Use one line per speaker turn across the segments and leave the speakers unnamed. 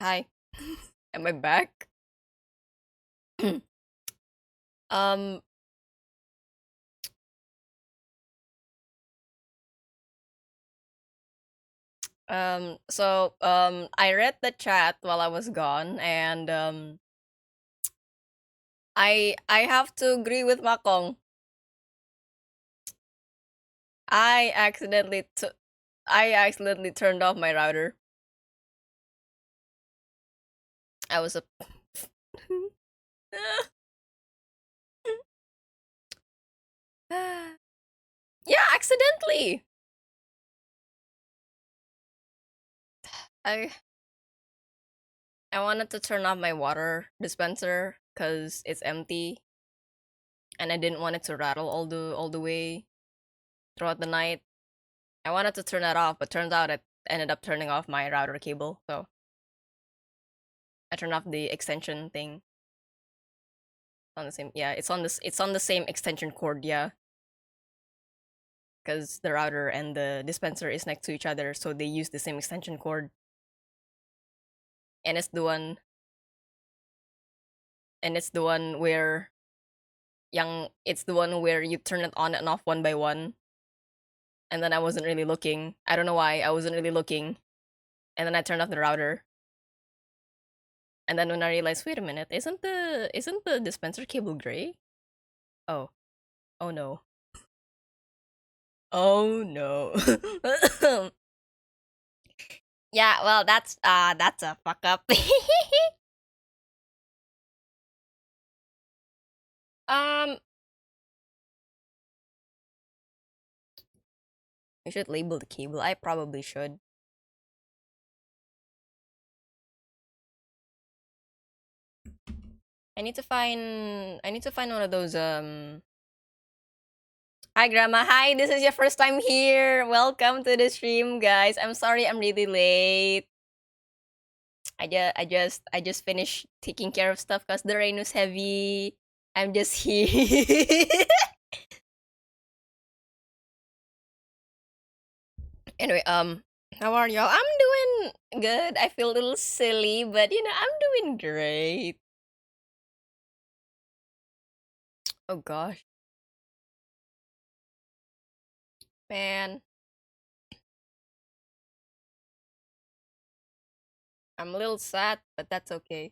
Hi. Am I back? um I read the chat while I was gone, and I have to agree with Makong. I accidentally I accidentally turned off my router. I was a Yeah, accidentally. I I wanted to turn off my water dispenser cuz it's empty and I didn't want it to rattle all the way throughout the night. I wanted to turn that off, but turns out it ended up turning off my router cable. So I turned off the extension thing. On the same, yeah, it's on the same extension cord, yeah. Because the router and the dispenser is next to each other, so they use the same extension cord. And it's the one where it's the one where you turn it on and off one by one. And then I wasn't really looking. I don't know why I wasn't really looking. And then I turned off the router. And then when I realized, wait a minute, isn't the dispenser cable gray? Oh. Oh no. Oh no. Yeah, well that's a fuck up. um I should label the cable. I probably should. I need to find one of those Hi grandma. Hi, this is your first time here. Welcome to the stream, guys. I'm sorry I'm really late. I just finished taking care of stuff cuz the rain was heavy. I'm just here. Anyway, how are y'all? I'm doing good. I feel a little silly, but I'm doing great. Oh gosh, man. I'm a little sad, but that's okay.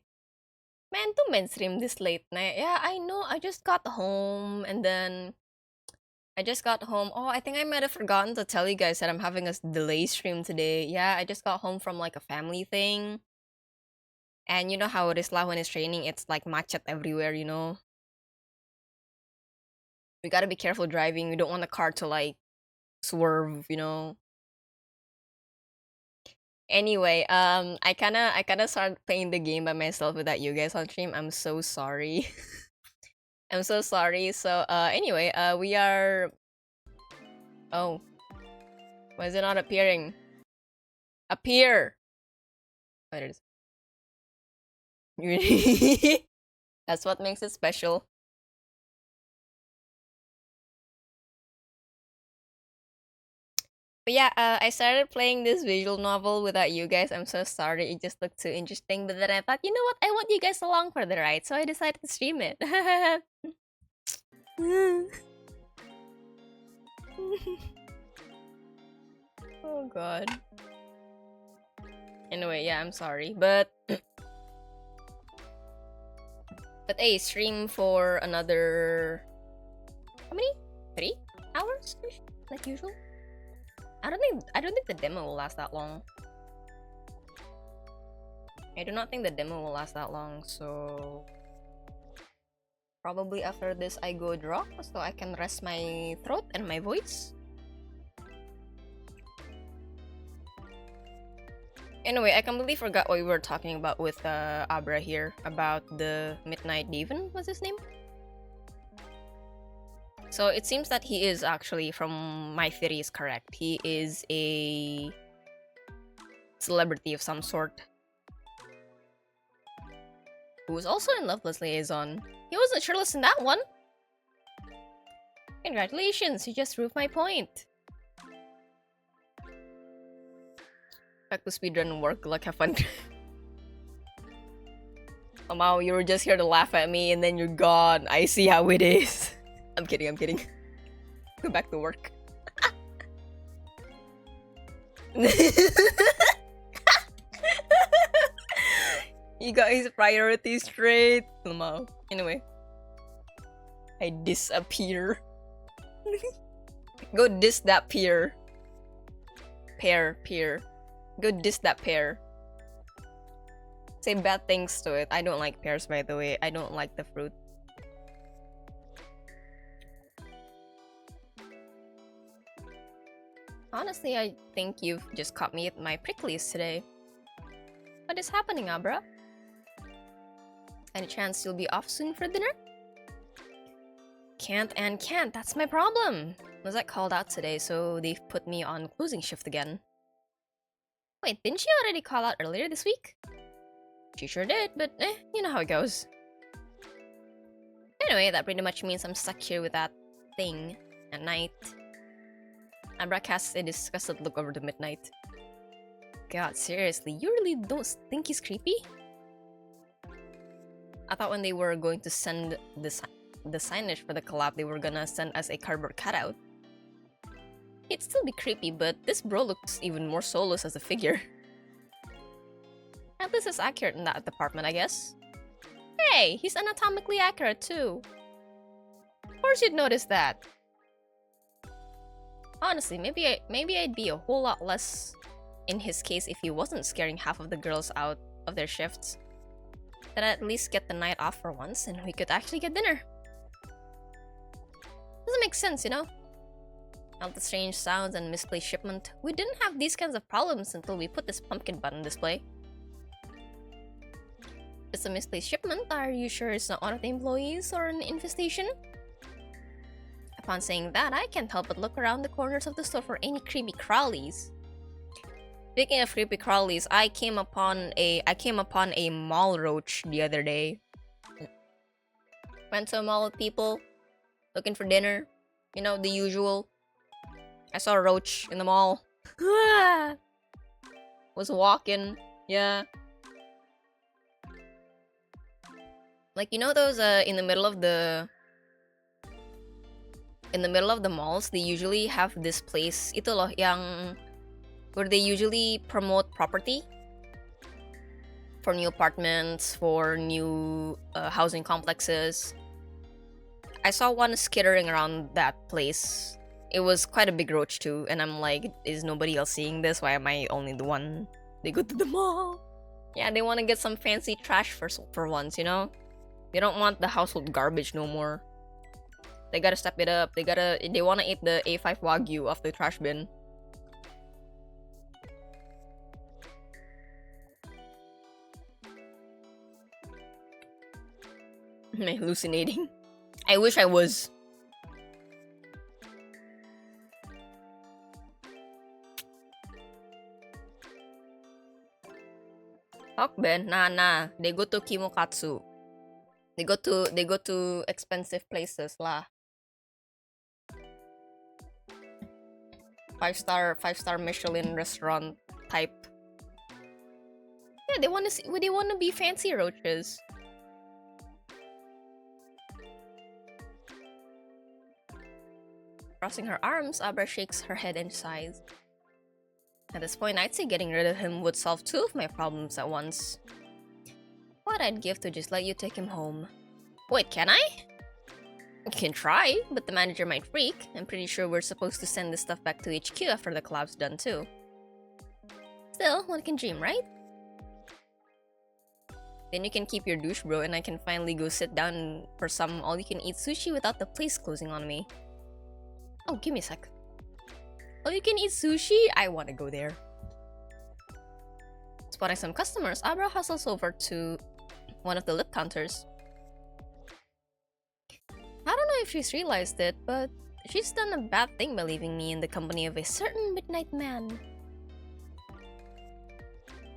Man, to mainstream this late night. Yeah, I know. I just got home and then I just got home. Oh, I think I might have forgotten to tell you guys that I'm having a delay stream today. Yeah, I just got home from like a family thing. And you know how it is like when it's raining, it's like macet everywhere. We gotta be careful driving. We don't want the car to like swerve. Anyway, I kinda started playing the game by myself without you guys on stream. I'm so sorry. I'm so sorry. So anyway, we are oh, why is it not appearing? Appear! What it is. That's what makes it special. But yeah, I started playing this visual novel without you guys. I'm so sorry. It just looked too interesting. But then I thought, you know what? I want you guys along for the ride. So I decided to stream it. Oh god. Anyway, yeah, I'm sorry. But hey, stream for another how many? 3 hours? Like usual? I don't think the demo will last that long. I do not think the demo will last that long, so probably after this I go draw so I can rest my throat and my voice. Anyway, I completely forgot what we were talking about with Abra here about the Midnight Devon, was his name? So it seems that he is actually, from my theory is correct, he is a celebrity of some sort who was also in Loveless Liaison. He wasn't shirtless in that one. Congratulations, you just proved my point. Back to speedrun work, like have fun. Somehow you were just here to laugh at me and then you're gone. I see how it is. I'm kidding. Go back to work. You got his priorities straight. Somehow. Anyway. I disappear. Go diss that pear. Pear. Go diss that pear. Say bad things to it. I don't like pears, by the way. I don't like the fruit. Honestly, I think you've just caught me at my prickliest today. What is happening, Abra? Any chance you'll be off soon for dinner? Can't. That's my problem. Was I called out today, so they've put me on closing shift again. Wait, didn't she already call out earlier this week? She sure did, but you know how it goes. Anyway, that pretty much means I'm stuck here with that thing at night. Abra casts a disgusted look over the midnight. God, seriously, you really don't think he's creepy? I thought when they were going to send the signage for the collab, they were gonna send us a cardboard cutout. It'd still be creepy, but this bro looks even more soulless as a figure. At least it's accurate in that department, I guess. Hey, he's anatomically accurate too. Of course you'd notice that. Honestly, maybe I'd be a whole lot less in his case if he wasn't scaring half of the girls out of their shifts. Then I'd at least get the night off for once and we could actually get dinner. Doesn't make sense, you know? All the strange sounds and misplaced shipment. We didn't have these kinds of problems until we put this pumpkin bun on display. It's a misplaced shipment. Are you sure it's not one of the employees or an infestation? Upon saying that, I can't help but look around the corners of the store for any creepy crawlies. Speaking of creepy crawlies, I came upon a mall roach the other day. Went to a mall with people, looking for dinner. You know, the usual. I saw a roach in the mall. Was walking, yeah. Like, you know those in the middle of the malls, they usually have this place, ito loh, yang where they usually promote property for new apartments, for new housing complexes. I saw one skittering around that place. It was quite a big roach too, and I'm like, is nobody else seeing this? Why am I only the one? They go to the mall. Yeah, they want to get some fancy trash for once, you know? They don't want the household garbage no more. They gotta step it up. They wanna eat the A5 Wagyu off the trash bin. Am I hallucinating? I wish I was. Hokben? Nah. They go to Kimokatsu. They go to expensive places lah. 5-star Michelin restaurant type. Yeah, they wanna be fancy roaches. Crossing her arms, Abra shakes her head and sighs. At this point, I'd say getting rid of him would solve 2 of my problems at once. What I'd give to just let you take him home. Wait, can I? You can try, but the manager might freak. I'm pretty sure we're supposed to send this stuff back to HQ after the collab's done too. Still, one can dream, right? Then you can keep your douche, bro, and I can finally go sit down for some all-you-can-eat sushi without the place closing on me. Oh, give me a sec. All-you-can-eat sushi? I want to go there. Spotting some customers, Abra hustles over to one of the lip counters. I don't know if she's realized it, but she's done a bad thing by leaving me in the company of a certain midnight man.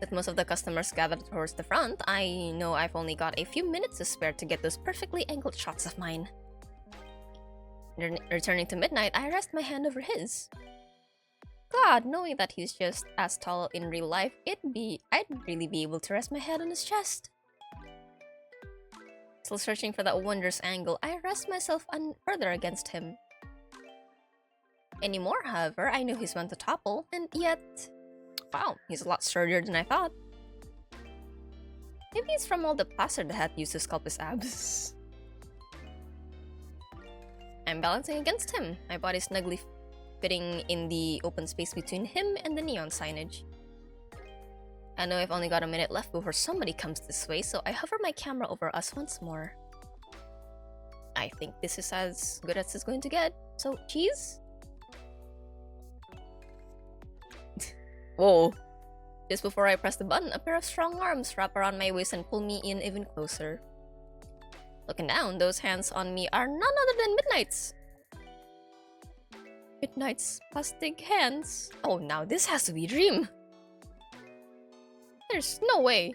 With most of the customers gathered towards the front, I know I've only got a few minutes to spare to get those perfectly angled shots of mine. Returning to midnight, I rest my hand over his. God, knowing that he's just as tall in real life, I'd really be able to rest my head on his chest. Still searching for that wondrous angle, I rest myself further against him. Anymore, however, I knew he's one to topple, and yet... Wow, he's a lot sturdier than I thought. Maybe it's from all the plaster the hat used to sculpt his abs. I'm balancing against him, my body snugly fitting in the open space between him and the neon signage. I know I've only got a minute left before somebody comes this way, so I hover my camera over us once more. I think this is as good as it's going to get, so cheese? Whoa. Just before I press the button, a pair of strong arms wrap around my waist and pull me in even closer. Looking down, those hands on me are none other than Midnight's. Midnight's plastic hands. Oh, now this has to be a dream. There's no way.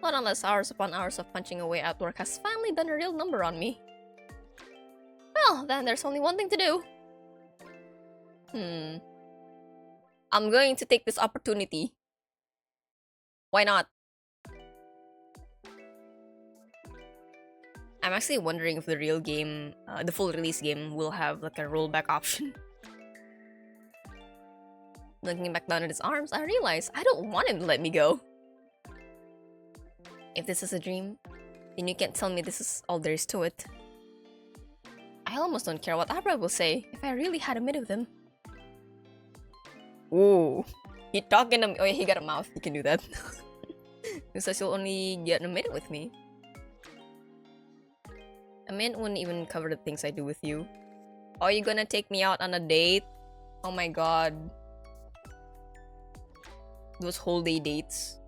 Not unless hours upon hours of punching away at work has finally done a real number on me. Well, then there's only one thing to do. I'm going to take this opportunity. Why not? I'm actually wondering if the real game, the full release game, will have like a rollback option. Looking back down at his arms, I realize I don't want him to let me go. If this is a dream, then you can't tell me this is all there is to it. I almost don't care what Abra will say if I really had a minute with him. Ooh, he talking to me. Oh yeah, he got a mouth. He can do that. He says you'll only get a minute with me. A minute wouldn't even cover the things I do with you. Are you gonna take me out on a date? Oh my god. Those whole day dates.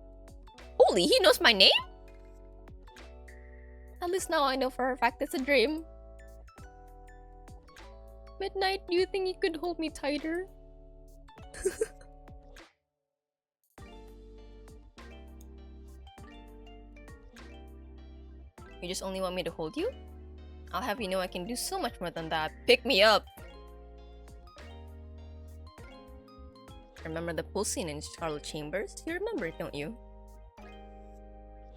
Holy, he knows my name? At least now I know for a fact it's a dream. Midnight, do you think you could hold me tighter? You just only want me to hold you? I'll have you know I can do so much more than that. Pick me up! Remember the pool scene in Scarlet Chambers? You remember it, don't you?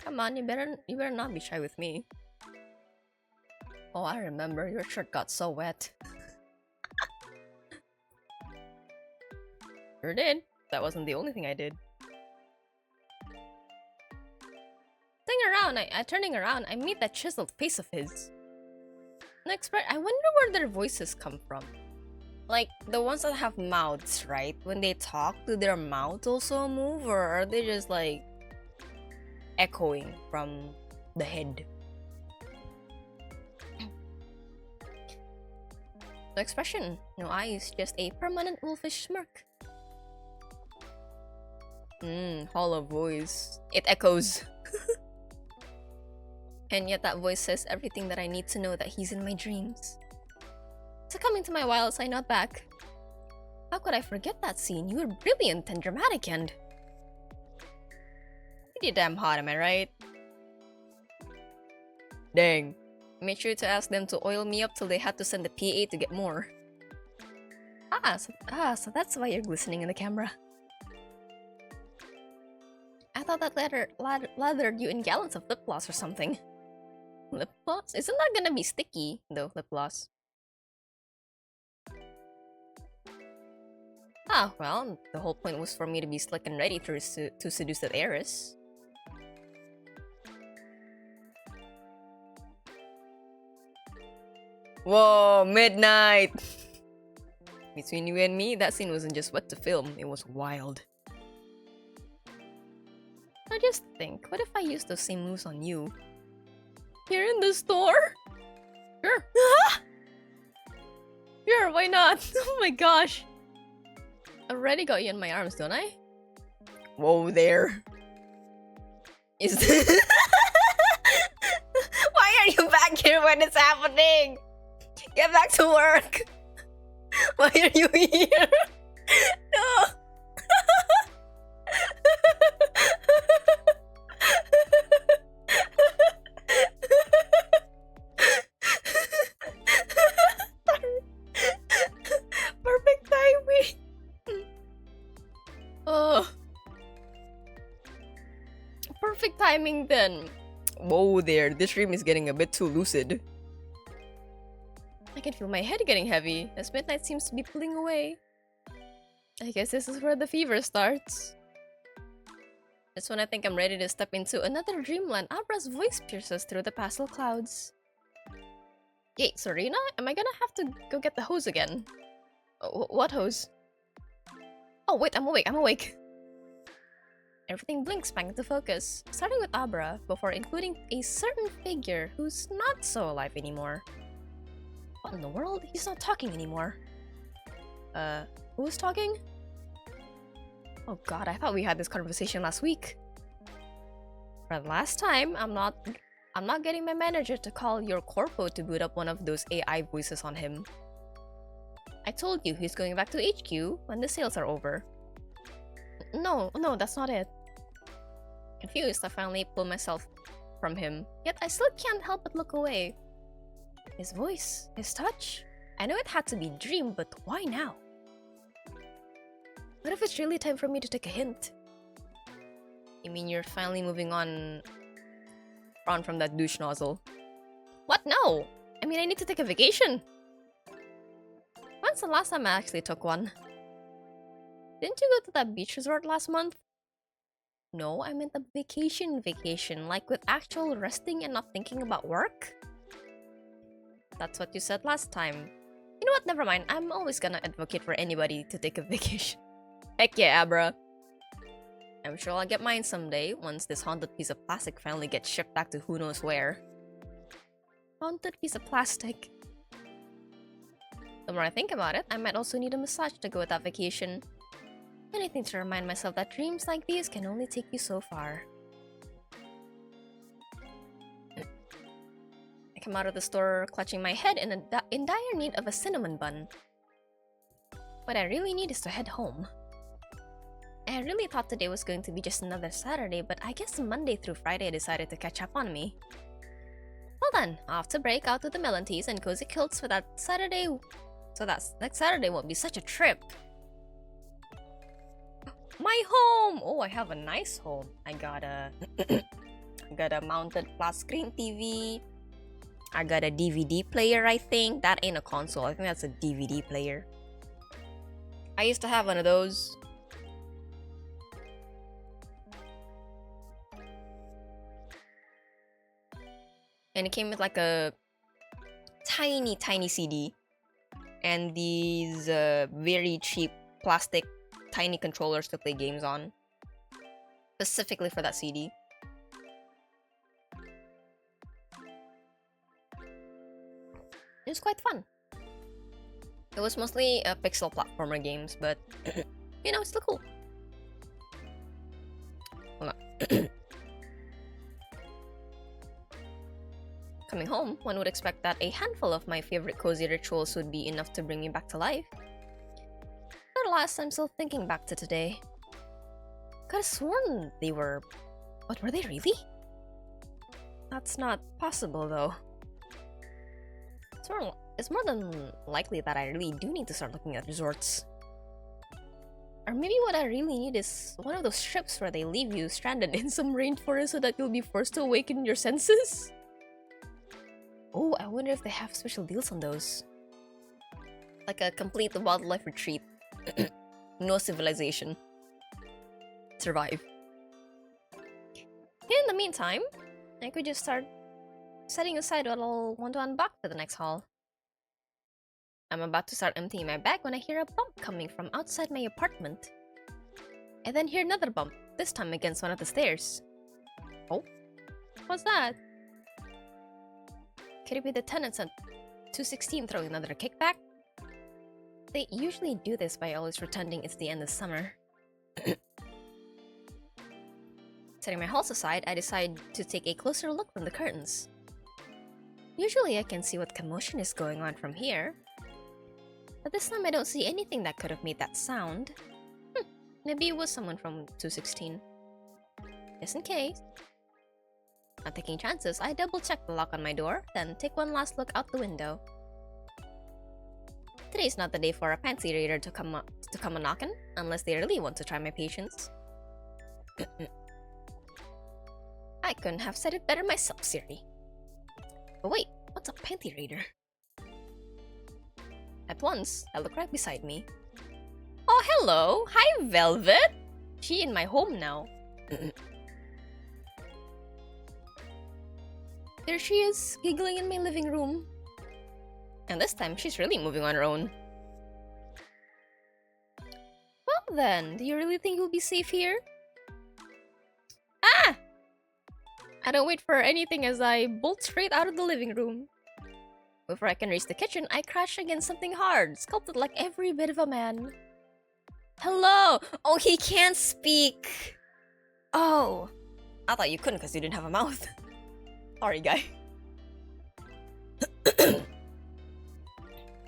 Come on, you better not be shy with me. Oh, I remember. Your shirt got so wet. Sure did. That wasn't the only thing I did. Turning around, I meet that chiseled face of his. Next part, I wonder where their voices come from. Like, the ones that have mouths, right? When they talk, do their mouths also move? Or are they just like echoing from the head? No expression, no eyes, just a permanent wolfish smirk. Hollow voice. It echoes. And yet that voice says everything that I need to know that he's in my dreams. Succumbing to my wilds, I nod back. How could I forget that scene? You were brilliant and dramatic and... pretty damn hot, am I right? Dang. I made sure to ask them to oil me up till they had to send the PA to get more. So that's why you're glistening in the camera. I thought that lathered you in gallons of lip gloss or something. Lip gloss? Isn't that gonna be sticky, though, lip gloss? Ah, well, the whole point was for me to be slick and ready to seduce that heiress. Whoa, Midnight! Between you and me, that scene wasn't just wet to film, it was wild. Now just think, what if I used those same moves on you? Here in the store? Sure. Sure, why not? Oh my gosh. I already got you in my arms, don't I? Whoa there. Is this... Why are you back here when it's happening? Get back to work. Why are you here? No. Perfect timing. Oh. Perfect timing then. Whoa there, this dream is getting a bit too lucid. I can feel my head getting heavy, as midnight seems to be pulling away. I guess this is where the fever starts. Just when I think I'm ready to step into another dreamland, Abra's voice pierces through the pastel clouds. Yay, Serena? Am I gonna have to go get the hose again? What hose? Oh wait, I'm awake. Everything blinks back into focus, starting with Abra, before including a certain figure who's not so alive anymore. What in the world? He's not talking anymore. Who's talking? Oh god, I thought we had this conversation last week. But last time, I'm not getting my manager to call your corpo to boot up one of those AI voices on him. I told you he's going back to HQ when the sales are over. No, that's not it. Confused, I finally pull myself from him, yet I still can't help but look away. His voice, his touch. I know it had to be a dream, but why now? What if it's really time for me to take a hint? You mean you're finally moving on from that douche nozzle? What? No! I mean, I need to take a vacation! When's the last time I actually took one? Didn't you go to that beach resort last month? No, I meant a vacation, like with actual resting and not thinking about work? That's what you said last time. You know what, never mind, I'm always gonna advocate for anybody to take a vacation. Heck yeah, Abra. I'm sure I'll get mine someday, once this haunted piece of plastic finally gets shipped back to who knows where. Haunted piece of plastic. The more I think about it, I might also need a massage to go with that vacation. Anything to remind myself that dreams like these can only take you so far. I come out of the store clutching my head in dire need of a cinnamon bun. What I really need is to head home. I really thought today was going to be just another Saturday, but I guess Monday through Friday decided to catch up on me. Well then, off to break out with the melon teas and cozy quilts for that Saturday, so that next Saturday won't be such a trip. My home! Oh, I have a nice home. I got a mounted flat screen TV. I got a DVD player, I think. That ain't a console. I think that's a DVD player. I used to have one of those. And it came with like a tiny CD. And these very cheap plastic tiny controllers to play games on. Specifically for that CD. It was quite fun. It was mostly pixel platformer games, but you know, it's still cool. Hold on. Coming home, one would expect that a handful of my favorite cozy rituals would be enough to bring me back to life. But alas, I'm still thinking back to today. Could've sworn they were... But were they really? That's not possible, though. It's more than likely that I really do need to start looking at resorts. Or maybe what I really need is one of those trips where they leave you stranded in some rainforest so that you'll be forced to awaken your senses. Oh, I wonder if they have special deals on those. Like a complete wildlife retreat. No civilization. Survive. In the meantime, I could just start setting aside what I'll want to unbox for the next haul. I'm about to start emptying my bag when I hear a bump coming from outside my apartment. I then hear another bump, this time against one of the stairs. Oh? What's that? Could it be the tenants at 216 throwing another kickback? They usually do this by always pretending it's the end of summer. Setting my halls aside, I decide to take a closer look from the curtains. Usually I can see what commotion is going on from here. But this time I don't see anything that could have made that sound. Maybe it was someone from 216. Just in case. Not taking chances, I double-check the lock on my door, then take one last look out the window. Today's not the day for a fancy raider to come a knockin', unless they really want to try my patience. Hi, couldn't have said it better myself, Siri. But wait, what's a panty raider? At once, I look right beside me. Oh, hello! Hi, Velvet! She in my home now. There she is, giggling in my living room. And this time, she's really moving on her own. Well then, do you really think you'll be safe here? Ah! I don't wait for anything as I bolt straight out of the living room. Before I can reach the kitchen, I crash against something hard, sculpted like every bit of a man. Hello! Oh, he can't speak! Oh! I thought you couldn't because you didn't have a mouth. Sorry, guy.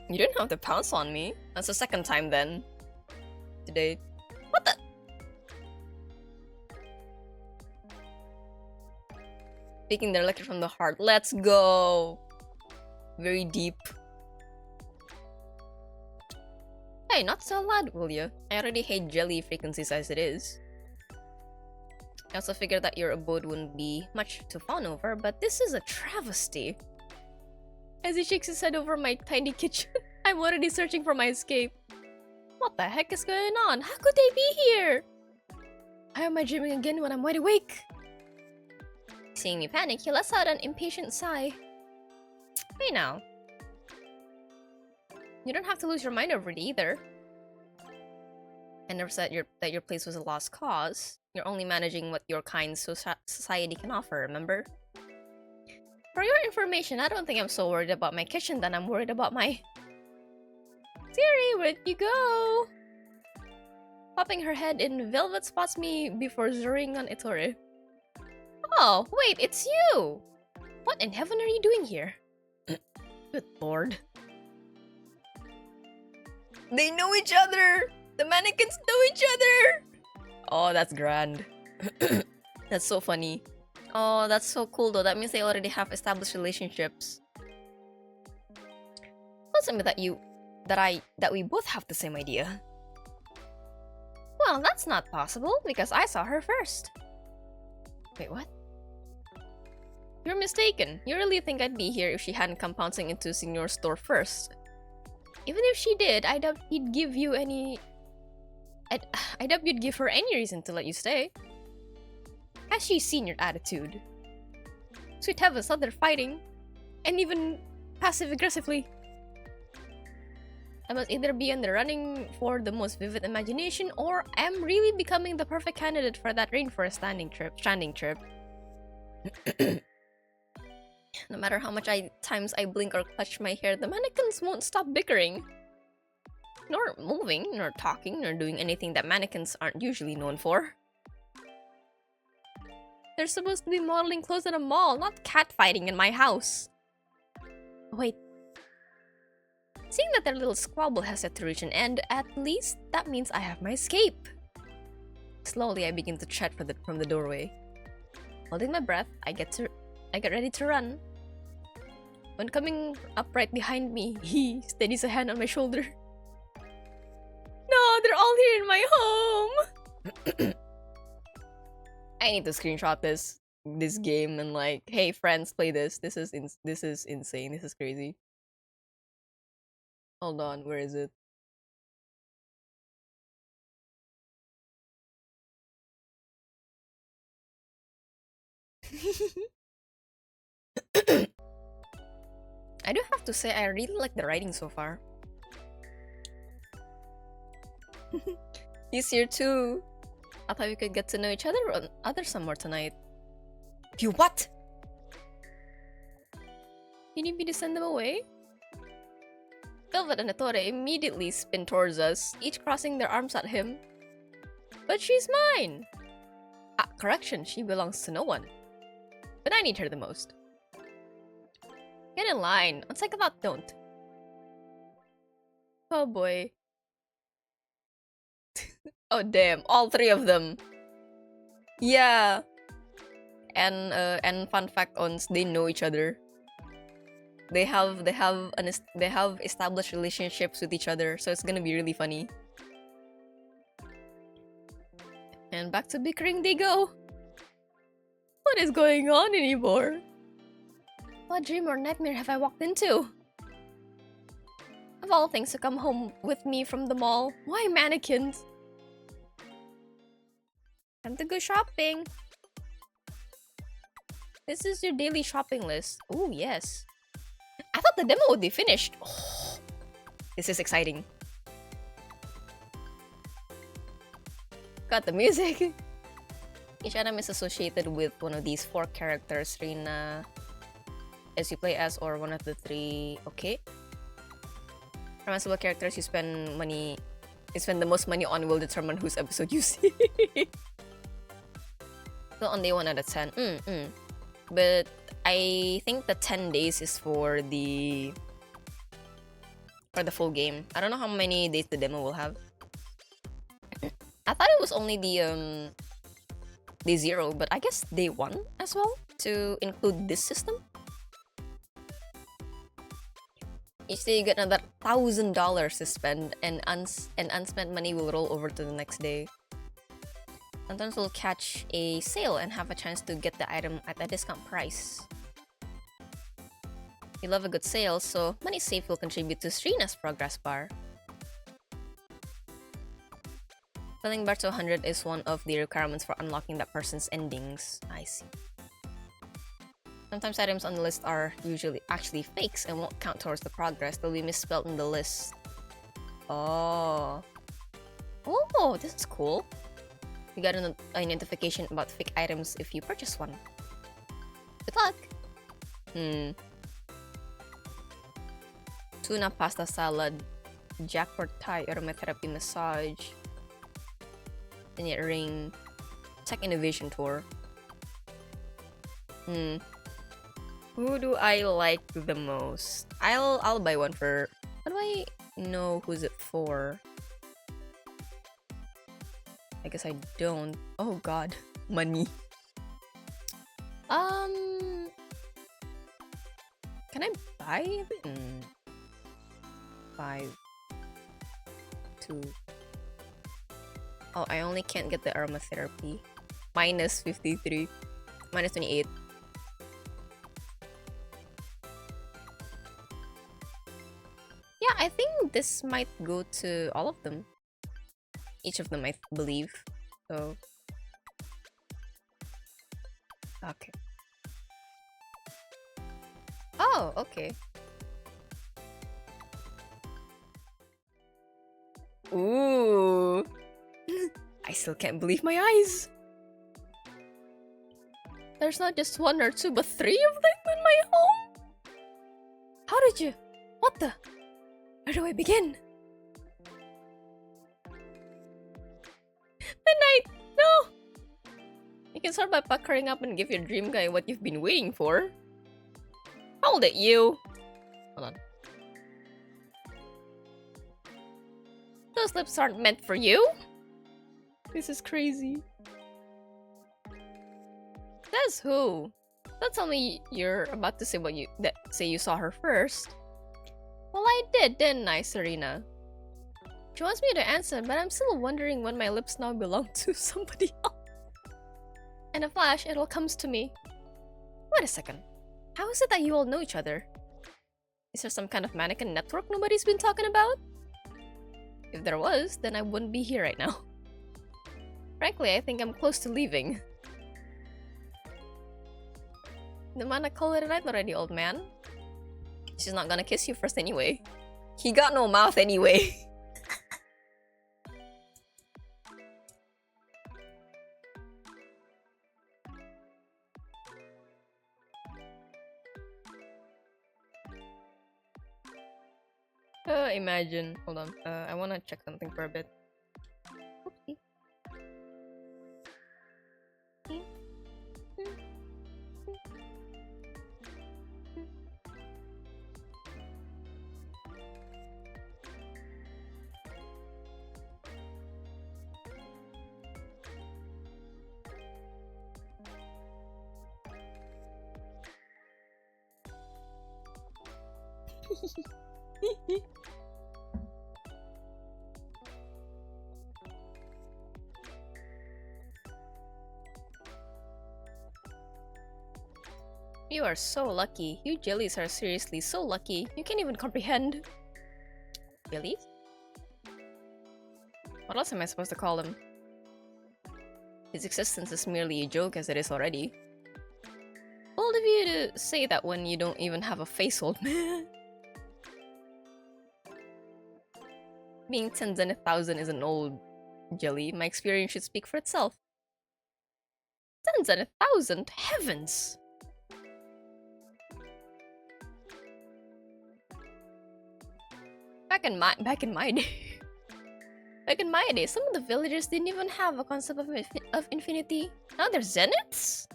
You didn't have to pounce on me. That's the second time then. Today. What the? Speaking directly from the heart. Let's go! Very deep. Hey, not so loud, will you? I already hate jelly frequencies as it is. I also figured that your abode wouldn't be much to fawn over, but this is a travesty. As he shakes his head over my tiny kitchen, I'm already searching for my escape. What the heck is going on? How could they be here? How am I dreaming again when I'm wide awake? Seeing me panic, he lets out an impatient sigh. Hey now. You don't have to lose your mind over it either. I never said that your place was a lost cause. You're only managing what your kind society can offer, remember? For your information, I don't think I'm so worried about my kitchen than I'm worried about my... Siri, where'd you go? Popping her head in, Velvet spots me before zeroing on Ettore. Oh, wait, it's you! What in heaven are you doing here? Good lord. They know each other! The mannequins know each other! Oh, that's grand. That's so funny. Oh, that's so cool though. That means they already have established relationships. Don't tell me that we both have the same idea. Well, that's not possible because I saw her first. Wait, what? You're mistaken. You really think I'd be here if she hadn't come pouncing into Signor's store first. Even if she did, I doubt he'd give you any... I doubt you'd give her any reason to let you stay. Has she seen your attitude? Sweet heavens, now they're fighting. And even passive-aggressively. I must either be on the running for the most vivid imagination, or am really becoming the perfect candidate for that rainforest stranding trip. No matter how much times I blink or clutch my hair, the mannequins won't stop bickering. Nor moving, nor talking, nor doing anything that mannequins aren't usually known for. They're supposed to be modeling clothes at a mall, not catfighting in my house. Wait. Seeing that their little squabble has yet to reach an end, at least that means I have my escape. Slowly, I begin to tread from the doorway. Holding my breath, I get ready to run. When coming up right behind me, he steadies a hand on my shoulder. No, they're all here in my home! I need to screenshot this game and like, hey friends, play this. This is insane. This is crazy. Hold on, where is it? I do have to say I really like the writing so far. He's here too. I thought we could get to know each other some more tonight. You what? You need me to send them away? Velvet and Ettore immediately spin towards us, each crossing their arms at him. But she's mine! Ah, correction, she belongs to no one. But I need her the most. Get in line. On second thought, don't. Oh boy. Oh damn, all three of them. Yeah. And fun fact on they know each other. They have established relationships with each other, so it's gonna be really funny. And back to bickering they go. What What is going on anymore? What dream or nightmare have I walked into? Of all things to come home with me from the mall, why mannequins? Time to go shopping. This is your daily shopping list. Oh, yes. I thought the demo would be finished. Oh, this is exciting. Got the music. Each item is associated with one of these 4 characters. Rina, as you play as, or one of the 3. Okay. Remarkable characters you spend the most money on will determine whose episode you see. Still on day 1 out of 10. But I think the 10 days is for the full game. I don't know how many days the demo will have. I thought it was only the day 0, but I guess day 1 as well to include this system. Each day you get another $1,000 to spend, and unspent money will roll over to the next day. Sometimes we'll catch a sale and have a chance to get the item at a discount price. We love a good sale, so money saved will contribute to Srina's progress bar. Filling bar to 100 is one of the requirements for unlocking that person's endings. I see. Sometimes items on the list are usually actually fakes and won't count towards the progress. They'll be misspelled in the list. Oh. Oh, this is cool. You got a notification about fake items if you purchase one. Good luck! Tuna pasta salad, jackpot Thai aromatherapy massage, Signet ring, tech innovation tour. Who do I like the most? I'll buy one for. How do I know who's it for? I guess I don't. Oh god, money. Can I buy it? 5, 2. Oh, I only can't get the aromatherapy. Minus 53. Minus 28. Yeah, I think this might go to all of them. Each of them, I believe. So... okay. Oh, okay. Ooh. I still can't believe my eyes. There's not just 1 or 2, but 3 of them in my home? How did you? What the? Where do I begin? Midnight! No! You can start by puckering up and give your dream guy what you've been waiting for. Hold it, you! Hold on. Those lips aren't meant for you! This is crazy. Says who? Don't tell me you're about to say say you saw her first. Well, I did, didn't I, Serena? She wants me to answer, but I'm still wondering when my lips now belong to somebody else. In a flash, it all comes to me. Wait a second. How is it that you all know each other? Is there some kind of mannequin network nobody's been talking about? If there was, then I wouldn't be here right now. Frankly, I think I'm close to leaving. The man I call it a night already, old man. She's not gonna kiss you first anyway. He got no mouth anyway. Imagine. Hold on. I wanna check something for a bit. Oopsie. You are so lucky. You jellies are seriously so lucky. You can't even comprehend. Jellies? What else am I supposed to call them? His existence is merely a joke as it is already. Bold of you to say that when you don't even have a face, old man. Being 10 and 1,000 is an old jelly. My experience should speak for itself. 10 and 1,000? Heavens! Back in my day. Back in my day, some of the villagers didn't even have a concept of infinity. Now they're zeniths?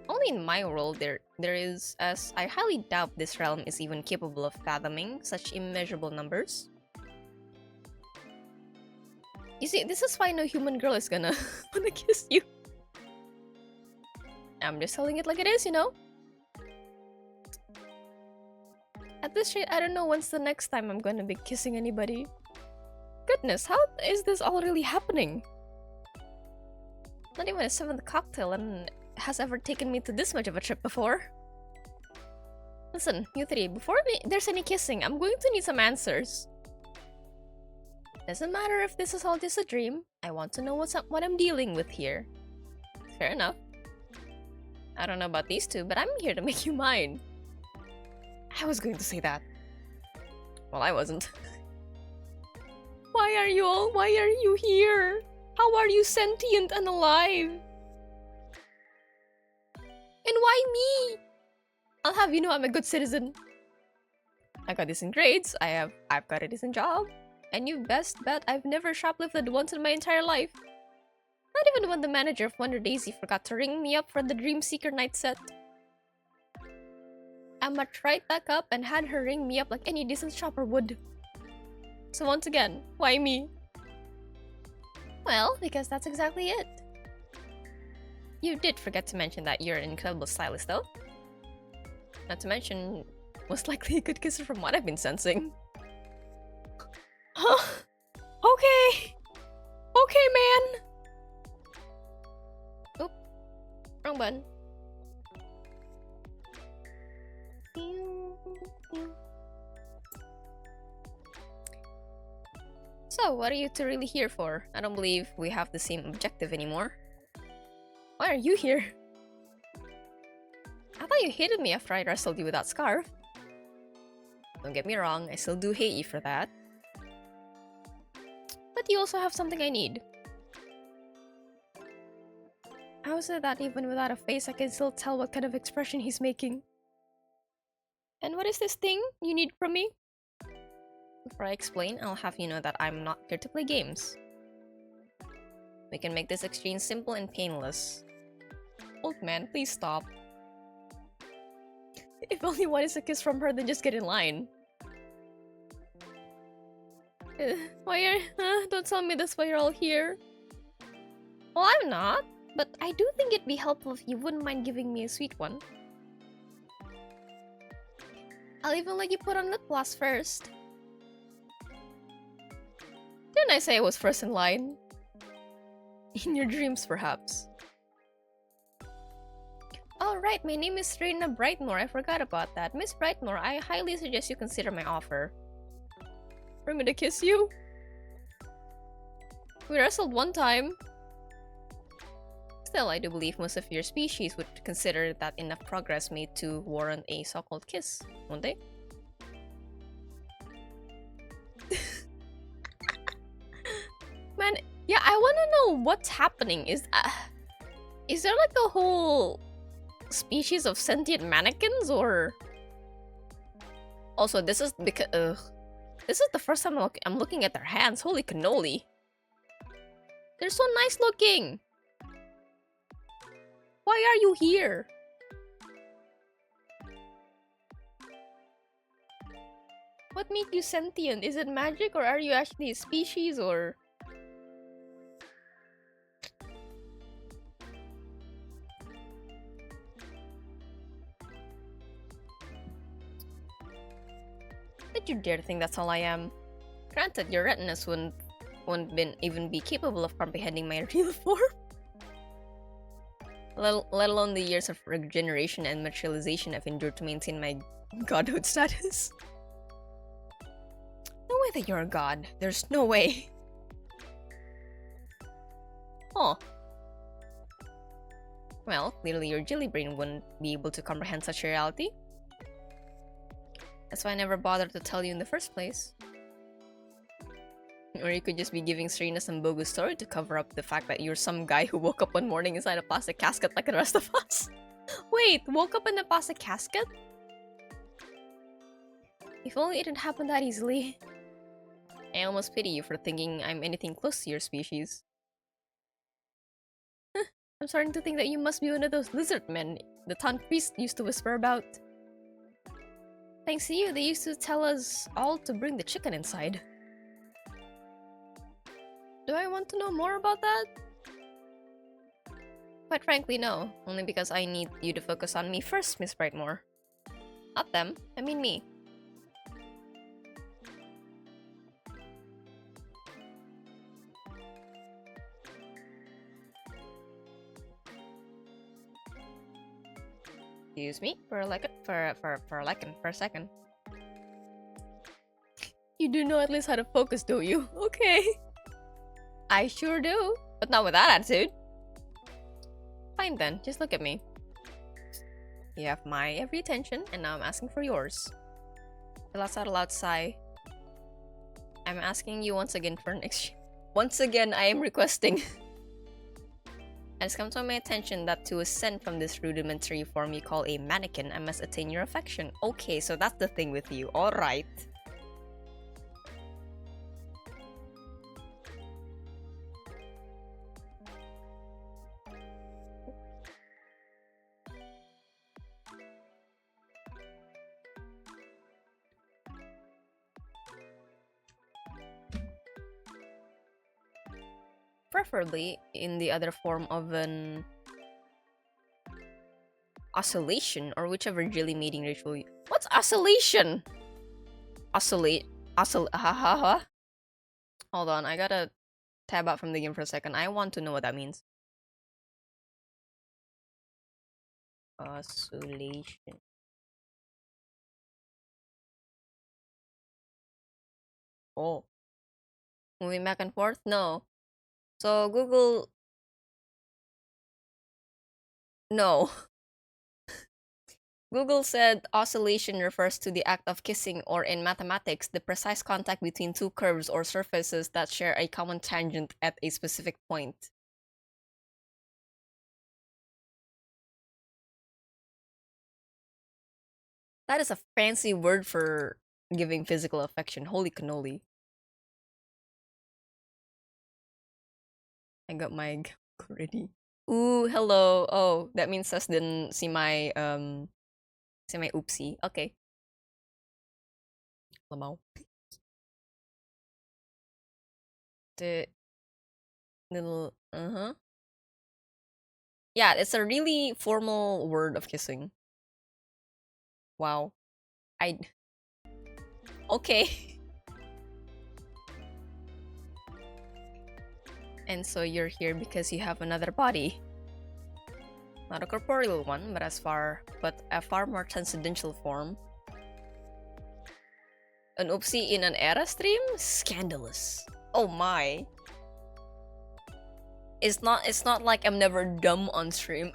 Only in my world there is, as I highly doubt this realm is even capable of fathoming such immeasurable numbers. You see, this is why no human girl is gonna wanna kiss you. I'm just telling it like it is, you know? At this rate, I don't know when's the next time I'm gonna be kissing anybody. Goodness, how is this all really happening? Not even a 7th cocktail and has ever taken me to this much of a trip before. Listen, you three, before there's any kissing, I'm going to need some answers. Doesn't matter if this is all just a dream. I want to know what I'm dealing with here. Fair enough. I don't know about these two, but I'm here to make you mine. I was going to say that. Well, I wasn't. Why are you here? How are you sentient and alive? And why me? I'll have you know I'm a good citizen. I got decent grades, I've got a decent job, and you best bet I've never shoplifted once in my entire life. Not even when the manager of Wonder Daisy forgot to ring me up for the Dream Seeker night set. I marched right back up and had her ring me up like any decent shopper would. So once again, why me? Well, because that's exactly it. You did forget to mention that you're an incredible stylist, though. Not to mention, most likely a good kisser from what I've been sensing. Huh? Okay! Okay, man! Oop. Wrong button. So, what are you two really here for? I don't believe we have the same objective anymore. Why are you here? I thought you hated me after I wrestled you with that scarf. Don't get me wrong, I still do hate you for that. But you also have something I need. How is it that even without a face I can still tell what kind of expression he's making? And what is this thing you need from me? Before I explain, I'll have you know that I'm not here to play games. We can make this exchange simple and painless. Old man, please stop. If only one is a kiss from her, then just get in line. Don't tell me that's why you're all here. Well, I'm not, but I do think it'd be helpful if you wouldn't mind giving me a sweet one. I'll even let you put on lip gloss first. Didn't I say I was first in line? In your dreams, perhaps. Oh right, my name is Reina Brightmore. I forgot about that. Miss Brightmore, I highly suggest you consider my offer. For me to kiss you? We wrestled one time. Still, I do believe most of your species would consider that enough progress made to warrant a so-called kiss, won't they? Man, yeah, I wanna know what's happening. Is there like a whole species of sentient mannequins, or... Also, this is because this is the first time I'm looking at their hands. Holy cannoli. They're so nice looking. Why are you here? What made you sentient? Is it magic, or are you actually a species, or... Did you dare think that's all I am? Granted, your retinas wouldn't even be capable of comprehending my real form. let alone the years of regeneration and materialization I've endured to maintain my godhood status. No way that you're a god. There's no way. Oh. Well, clearly your jelly brain wouldn't be able to comprehend such a reality. That's why I never bothered to tell you in the first place. Or you could just be giving Serena some bogus story to cover up the fact that you're some guy who woke up one morning inside a plastic casket like the rest of us. Wait, woke up in a plastic casket? If only it didn't happen that easily. I almost pity you for thinking I'm anything close to your species. I'm starting to think that you must be one of those lizard men the town priest used to whisper about. Thanks to you, they used to tell us all to bring the chicken inside. Do I want to know more about that? Quite frankly, no. Only because I need you to focus on me first, Miss Brightmore. Not them, I mean me. Excuse me for a second. You do know at least how to focus, don't you? Okay. I sure do, but not with that attitude. Fine then, just look at me. You have my every attention, and now I'm asking for yours. Let's out a loud sigh. I'm asking you once again for an exchange. Once again, I am requesting. And it's come to my attention that to ascend from this rudimentary form you call a mannequin, I must attain your affection. Okay, so that's the thing with you. Alright. Preferably in the other form of an oscillation or whichever jelly mating ritual you— What's oscillation? Hold on, I gotta tab out from the game for a second. I want to know what that means. Oscillation. Oh. Moving back and forth? No. So Google... No. Google said oscillation refers to the act of kissing, or in mathematics, the precise contact between two curves or surfaces that share a common tangent at a specific point. That is a fancy word for giving physical affection. Holy cannoli. I got my ready. Ooh, hello. Oh, that means Sas didn't see my oopsie. Okay. Lamau. The little yeah, it's a really formal word of kissing. Wow. Okay. And so you're here because you have another body. Not a corporeal one, but a far more transcendental form. An oopsie in an era stream? Scandalous. Oh my. It's not like I'm never dumb on stream.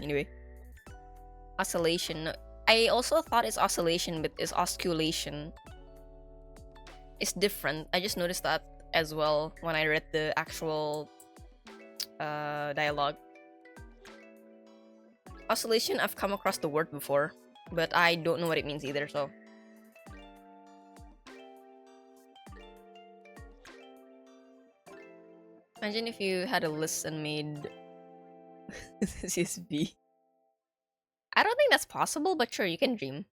Anyway. Oscillation. I also thought it's oscillation, but it's osculation. It's different. I just noticed that as well when I read the actual dialogue. Oscillation, I've come across the word before, but I don't know what it means either, so. Imagine if you had a list and made this is B. I don't think that's possible, but sure, you can dream.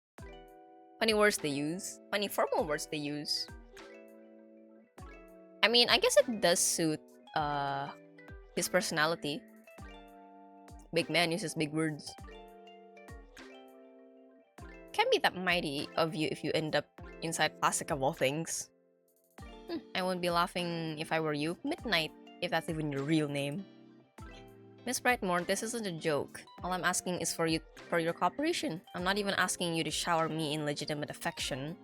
Funny words they use. Funny formal words they use. I mean, I guess it does suit his personality. Big man uses big words. Can't be that mighty of you if you end up inside plastic of all things. I wouldn't be laughing if I were you. Midnight, if that's even your real name. Miss Brightmore, this isn't a joke. All I'm asking is for your cooperation. I'm not even asking you to shower me in legitimate affection.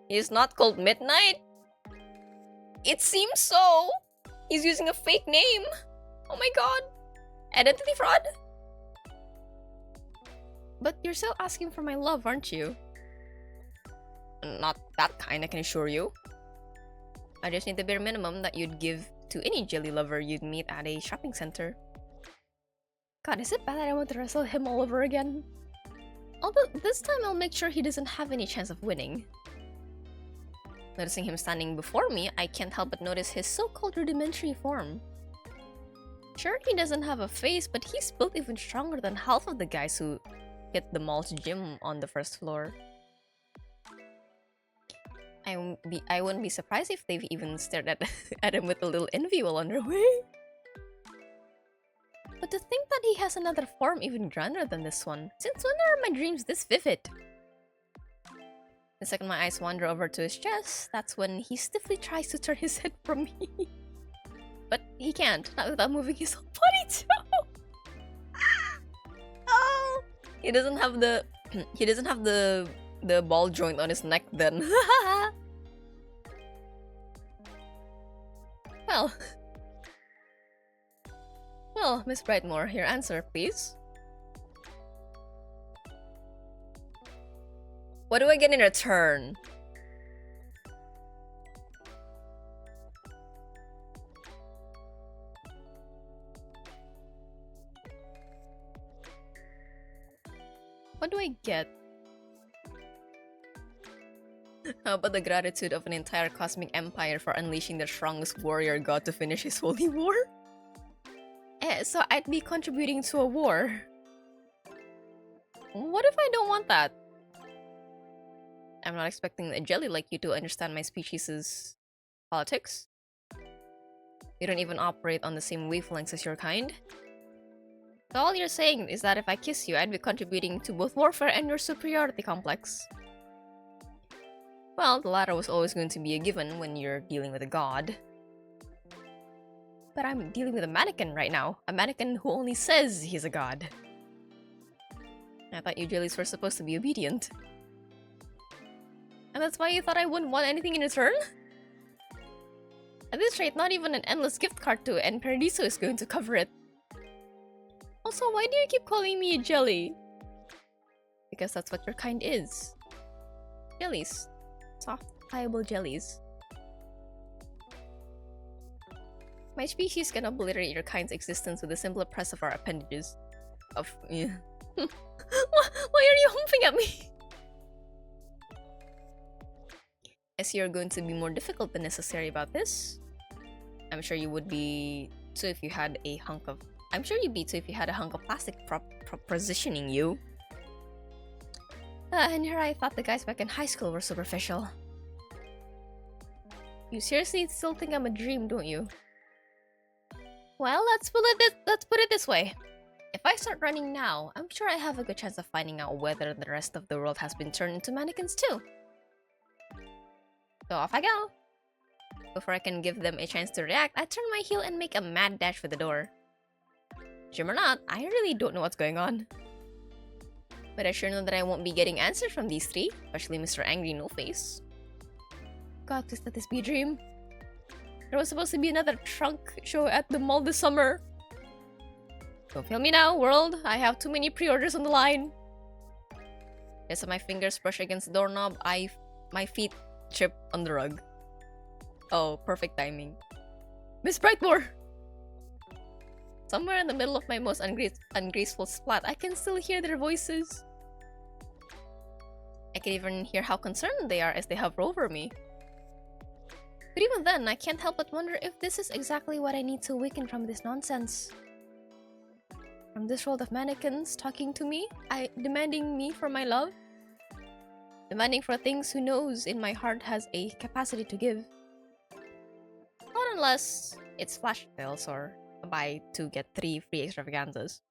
He's not called Midnight? It seems so! He's using a fake name! Oh my god! Identity fraud? But you're still asking for my love, aren't you? Not that kind, I can assure you. I just need the bare minimum that you'd give to any jelly lover you'd meet at a shopping center. God, is it bad that I want to wrestle him all over again? Although, this time I'll make sure he doesn't have any chance of winning. Noticing him standing before me, I can't help but notice his so-called rudimentary form. Sure, he doesn't have a face, but he's built even stronger than half of the guys who hit the mall's gym on the first floor. I wouldn't be surprised if they've even stared at him with a little envy while on their way. But to think that he has another form even grander than this one. Since when are my dreams this vivid? The second my eyes wander over to his chest, that's when he stiffly tries to turn his head from me. But he can't, not without moving his whole body too. Oh! He doesn't have the ball joint on his neck then. Well, Miss Brightmore, your answer, please. What do I get in return? What do I get? How about the gratitude of an entire cosmic empire for unleashing their strongest warrior god to finish his holy war? So I'd be contributing to a war. What if I don't want that? I'm not expecting a jelly like you to understand my species' politics. You don't even operate on the same wavelengths as your kind. So all you're saying is that if I kiss you, I'd be contributing to both warfare and your superiority complex. Well, the latter was always going to be a given when you're dealing with a god. But I'm dealing with a mannequin right now. A mannequin who only says he's a god. I thought you jellies were supposed to be obedient. And that's why you thought I wouldn't want anything in return? At this rate, not even an endless gift card to and Paradiso is going to cover it. Also, why do you keep calling me a jelly? Because that's what your kind is. Jellies. Soft, pliable jellies. My species can obliterate your kind's existence with a simple press of our appendages. Yeah. Why are you humping at me? Guess you're going to be more difficult than necessary about this. I'm sure you would be too if you had a hunk of... I'm sure you'd be too if you had a hunk of plastic positioning you. And here I thought the guys back in high school were superficial. You seriously still think I'm a dream, don't you? Well, let's put it this way. If I start running now, I'm sure I have a good chance of finding out whether the rest of the world has been turned into mannequins too. So off I go. Before I can give them a chance to react, I turn my heel and make a mad dash for the door. Dream or not, I really don't know what's going on. But I sure know that I won't be getting answers from these three, especially Mr. Angry No-Face. God, please let this be a dream. There was supposed to be another trunk show at the mall this summer. Don't fail me now, world. I have too many pre-orders on the line. As my fingers brush against the doorknob, my feet trip on the rug. Oh, perfect timing. Miss Brightmore! Somewhere in the middle of my most ungraceful splat, I can still hear their voices. I can even hear how concerned they are as they hover over me. But even then, I can't help but wonder if this is exactly what I need to awaken from this nonsense. From this world of mannequins talking to me, demanding me for my love. Demanding for things who knows in my heart has a capacity to give. Not unless it's flash sales or buy 2 get 3 free extravaganzas.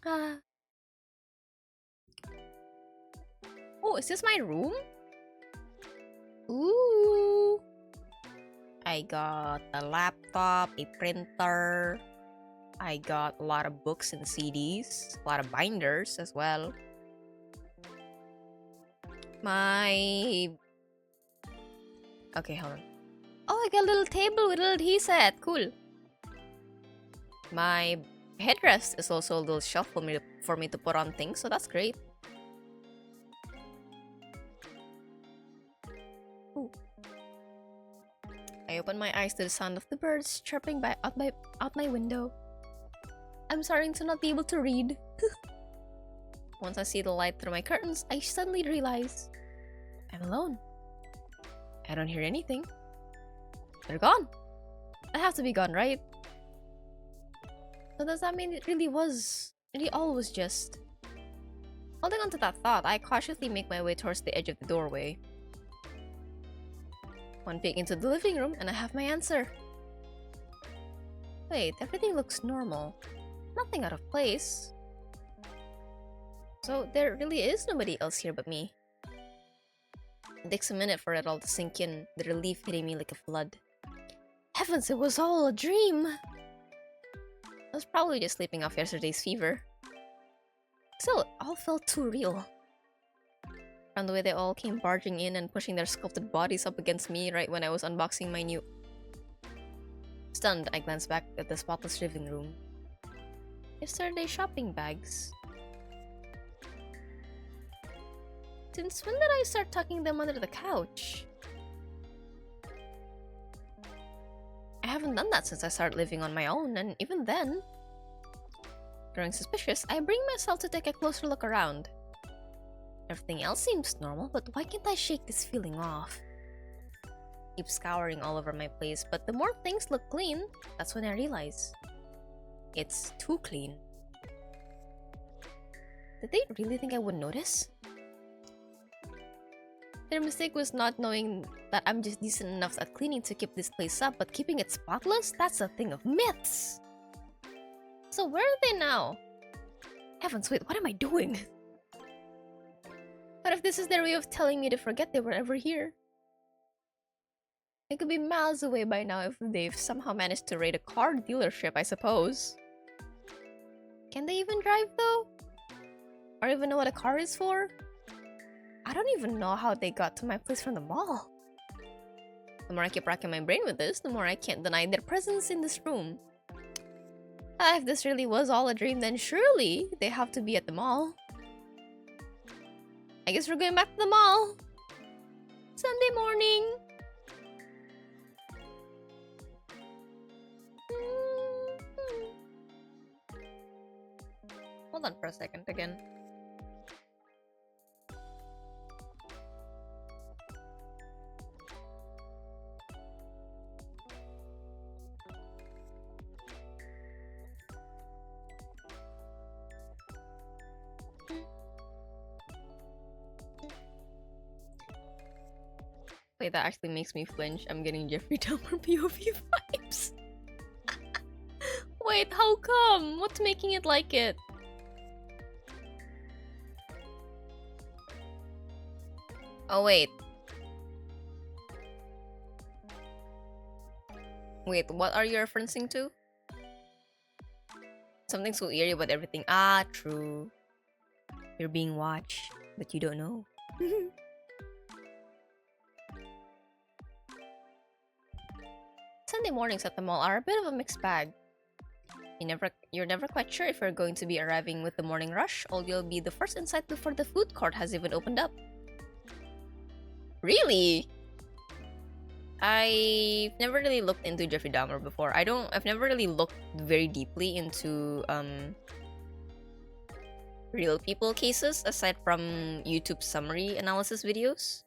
Oh, is this my room? Ooh. I got a laptop, a printer. I got a lot of books and CDs, a lot of binders as well. Okay, hold on. Oh, I got a little table with a little tea set. Cool. My headrest is also a little shelf for me to put on things, so that's great. Ooh. I open my eyes to the sound of the birds chirping out my window. I'm starting to not be able to read. Once I see the light through my curtains, I suddenly realize I'm alone. I don't hear anything. They're gone. I have to be gone, right? So does that mean it really all was just... Holding on to that thought, I cautiously make my way towards the edge of the doorway. One peek into the living room and I have my answer. Wait, everything looks normal. Nothing out of place. So there really is nobody else here but me. It takes a minute for it all to sink in, the relief hitting me like a flood. Heavens, it was all a dream! I was probably just sleeping off yesterday's fever. Still, it all felt too real. From the way they all came barging in and pushing their sculpted bodies up against me right when I was unboxing my new... Stunned, I glanced back at the spotless living room. Yesterday's shopping bags. Since when did I start tucking them under the couch? I haven't done that since I started living on my own, and even then... Growing suspicious, I bring myself to take a closer look around. Everything else seems normal, but why can't I shake this feeling off? Keep scouring all over my place, but the more things look clean, that's when I realize it's too clean. Did they really think I would notice? Their mistake was not knowing that I'm just decent enough at cleaning to keep this place up, but keeping it spotless? That's a thing of myths! So where are they now? Heavens, wait, what am I doing? What if this is their way of telling me to forget they were ever here? They could be miles away by now if they've somehow managed to raid a car dealership, I suppose. Can they even drive though? Or even know what a car is for? I don't even know how they got to my place from the mall. The more I keep racking my brain with this, the more I can't deny their presence in this room. If this really was all a dream, then surely they have to be at the mall. I guess we're going back to the mall. Sunday morning. Hold on for a second again. Wait, that actually makes me flinch. I'm getting Jeffrey Dahmer POV vibes. Wait, how come? What's making it like it? Oh, wait. Wait, what are you referencing to? Something so eerie about everything. Ah, true. You're being watched, but you don't know. Sunday mornings at the mall are a bit of a mixed bag. You're never quite sure if you're going to be arriving with the morning rush, or you'll be the first inside before the food court has even opened up. Really? I've never really looked into Jeffrey Dahmer before. I've never really looked very deeply into real people cases aside from YouTube summary analysis videos.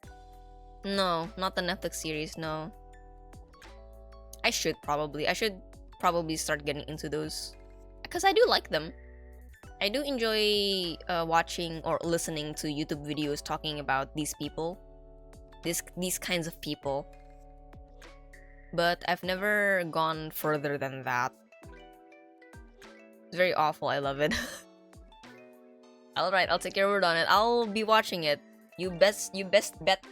No, not the Netflix series, no. I should probably start getting into those because I do like them. I do enjoy watching or listening to YouTube videos talking about these people, these kinds of people. But I've never gone further than that. It's very awful. I love it. Alright, I'll take your word on it. I'll be watching it. You best bet.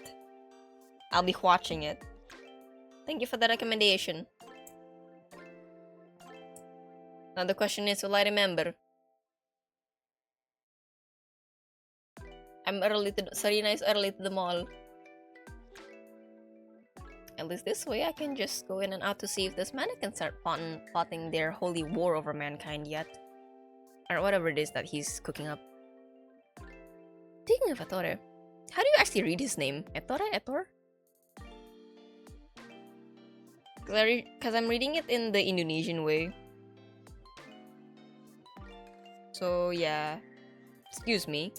I'll be watching it. Thank you for the recommendation. Now the question is, will I remember? Serena is early to the mall. At least this way I can just go in and out to see if this mannequin start plotting their holy war over mankind yet. Or whatever it is that he's cooking up. Speaking of Ettore, how do you actually read his name? Ettore? Because I'm reading it in the Indonesian way. So yeah, excuse me.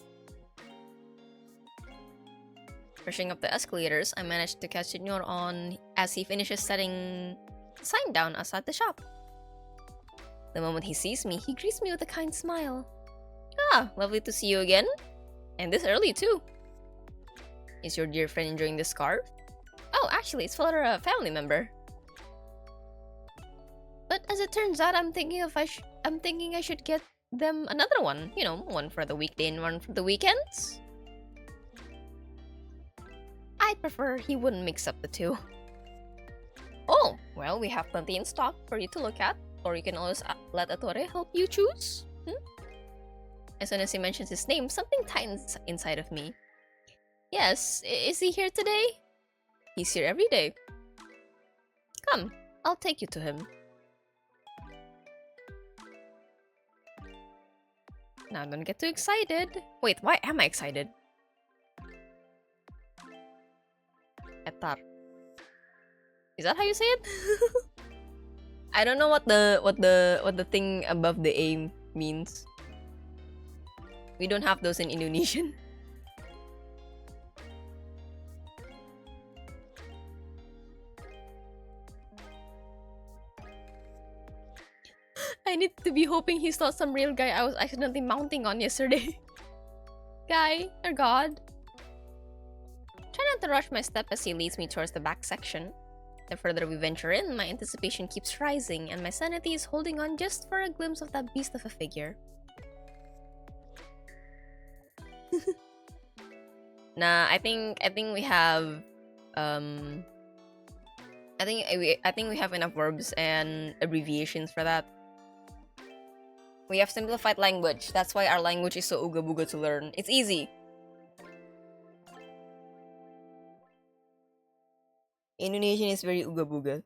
Rushing up the escalators, I managed to catch Senor on as he finishes setting the sign down outside the shop. The moment he sees me, he greets me with a kind smile. Ah, lovely to see you again. And this early too. Is your dear friend enjoying this scarf? Oh, actually, it's for a family member. But as it turns out, I'm thinking I should get them another one. You know, one for the weekday and one for the weekends. I'd prefer he wouldn't mix up the two. Oh, well, we have plenty in stock for you to look at. Or you can always let Ettore help you choose. As soon as he mentions his name, something tightens inside of me. Yes, is he here today? He's here every day. Come, I'll take you to him. Now don't get too excited. Wait, why am I excited? Etar. Is that how you say it? I don't know what the thing above the A means. We don't have those in Indonesian. I need to be hoping he's not some real guy I was accidentally mounting on yesterday. Guy or god. Try not to rush my step as he leads me towards the back section. The further we venture in, my anticipation keeps rising, and my sanity is holding on just for a glimpse of that beast of a figure. Nah, I think we have I think we have enough verbs and abbreviations for that. We have simplified language. That's why our language is so ooga-booga to learn. It's easy. Indonesian is very ooga-booga.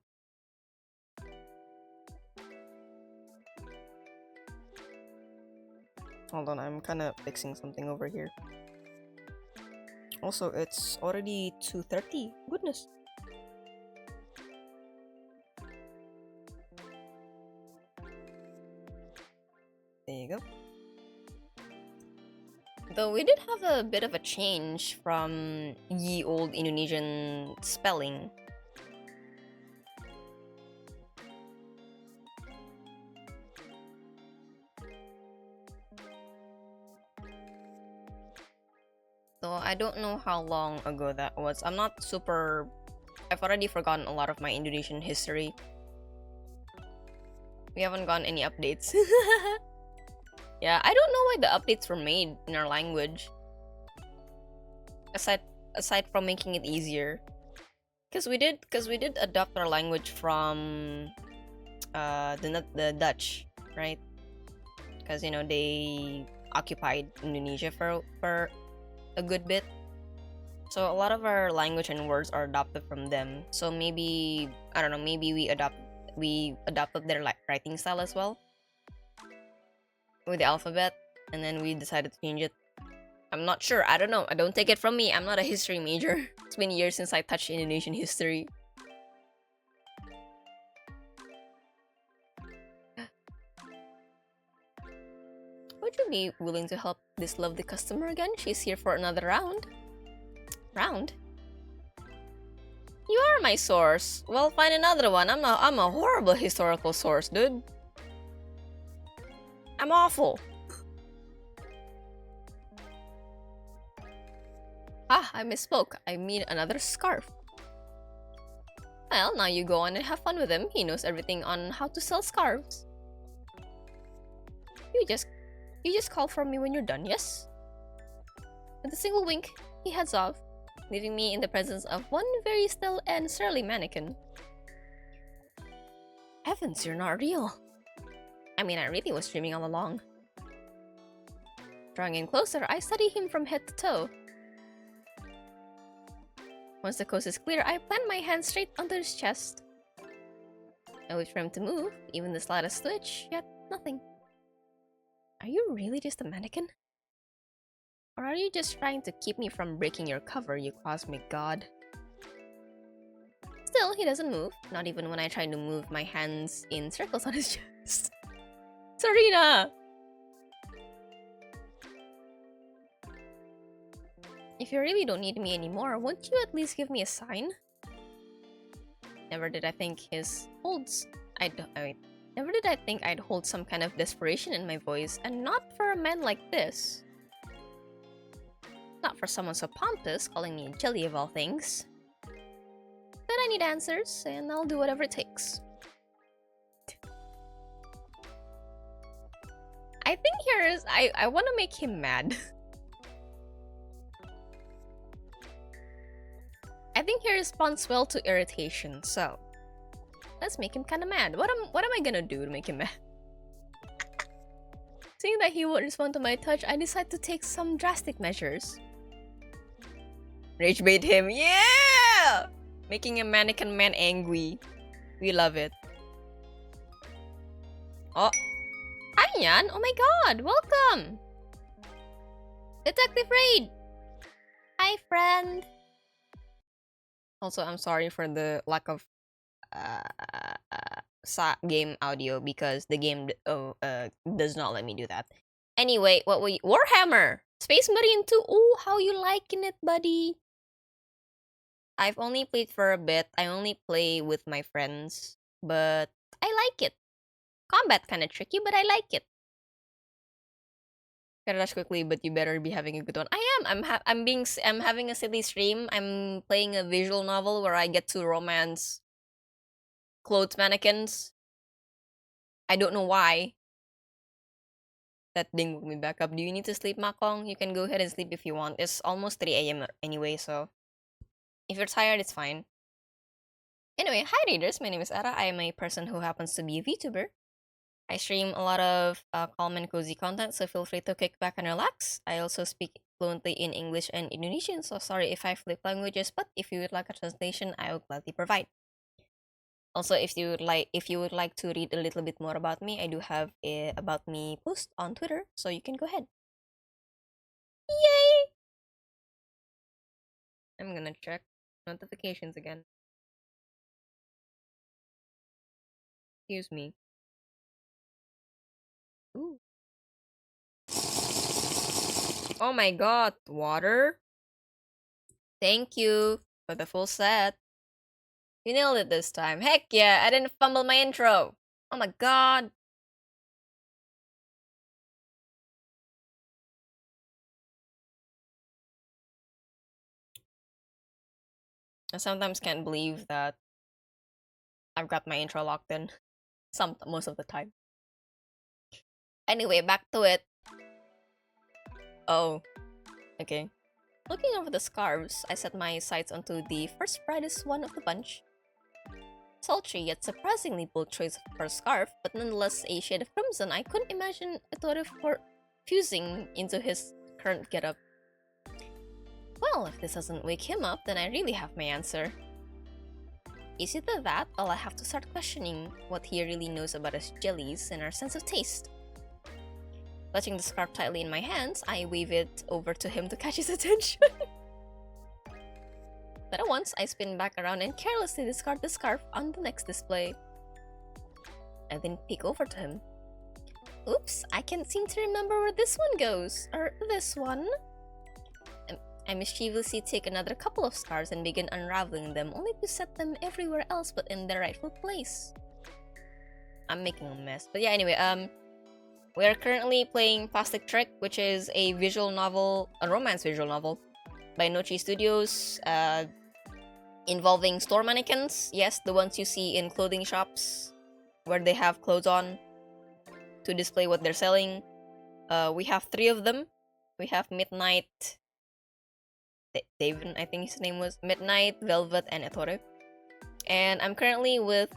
Hold on, I'm kind of fixing something over here. Also, it's already 2:30. Goodness. There you go. Though we did have a bit of a change from ye old Indonesian spelling. So I don't know how long ago that was. I'm not super... I've already forgotten a lot of my Indonesian history. We haven't gotten any updates. Yeah, I don't know why the updates were made in our language. Aside from making it easier. Because we did adopt our language from the Dutch, right? Because, you know, they occupied Indonesia for a good bit. So a lot of our language and words are adopted from them. So maybe, I don't know, maybe we adopted their writing style as well. With the alphabet, and then we decided to change it. I'm not sure, I don't know, don't take it from me, I'm not a history major. It's been years since I touched Indonesian history. Would you be willing to help this lovely customer again? She's here for another round. You are my source. Well, find another one. I'm a horrible historical source, dude. I'm awful. Ah, I misspoke. I mean another scarf. Well, now you go on and have fun with him. He knows everything on how to sell scarves. You just call for me when you're done, yes? With a single wink, he heads off, leaving me in the presence of one very still and surly mannequin. heavens, you're not real. I mean, I really was dreaming all along. Drawing in closer, I study him from head to toe. Once the coast is clear, I plant my hand straight onto his chest. I wait for him to move, even the slightest twitch, yet nothing. Are you really just a mannequin? Or are you just trying to keep me from breaking your cover, you cosmic god? Still, he doesn't move, not even when I try to move my hands in circles on his chest. Serena! If you really don't need me anymore, won't you at least give me a sign? Never did I think never did I think I'd hold some kind of desperation in my voice, and not for a man like this. Not for someone so pompous, calling me a jelly of all things. But I need answers, and I'll do whatever it takes. I think I want to make him mad. I think he responds well to irritation, so let's make him kind of mad. What am I gonna do to make him mad? Seeing that he won't respond to my touch, I decide to take some drastic measures. Rage bait him, yeah! Making a mannequin man angry. We love it. Oh, hi Yan! Oh my god, welcome! Detective Raid! Hi friend! Also, I'm sorry for the lack of game audio because the game does not let me do that. Anyway, Warhammer Space Marine 2. Oh, how you liking it, buddy? I've only played for a bit. I only play with my friends, but I like it. Combat kind of tricky, but I like it. Gotta rush quickly, but you better be having a good one. I am. I'm having a silly stream. I'm playing a visual novel where I get to romance clothes mannequins. I don't know why. That ding woke me back up. Do you need to sleep, Makong? You can go ahead and sleep if you want. It's almost 3 a.m. anyway, so if you're tired, it's fine. Anyway, hi readers. My name is Ara. I am a person who happens to be a VTuber. I stream a lot of calm and cozy content, so feel free to kick back and relax. I also speak fluently in English and Indonesian, so sorry if I flip languages, but if you would like a translation, I will gladly provide. Also, if you would like to read a little bit more about me, I do have a about me post on Twitter, so you can go ahead. Yay! I'm gonna check notifications again. Excuse me. Ooh. Oh my god, water? Thank you for the full set. You nailed it this time. Heck yeah, I didn't fumble my intro. Oh my god. I sometimes can't believe that I've got my intro locked in. Most of the time. Anyway, back to it. Oh, okay. Looking over the scarves, I set my sights onto the first brightest one of the bunch. Sultry yet surprisingly bold choice for a scarf, but nonetheless a shade of crimson. I couldn't imagine Ettore fusing into his current getup. Well, if this doesn't wake him up, then I really have my answer. Is it that, I'll have to start questioning what he really knows about us jellies and our sense of taste. Clutching the scarf tightly in my hands, I wave it over to him to catch his attention. Then at once, I spin back around and carelessly discard the scarf on the next display. I then peek over to him. Oops, I can't seem to remember where this one goes. Or this one. I mischievously take another couple of scarves and begin unraveling them, only to set them everywhere else but in their rightful place. I'm making a mess. But yeah, anyway, we are currently playing Plastic Trick, which is a visual novel, a romance visual novel by Nochi Studios, involving store mannequins. Yes, the ones you see in clothing shops where they have clothes on to display what they're selling. We have 3 of them. We have Midnight, David, I think his name was Midnight, Velvet, and Ettore. And I'm currently with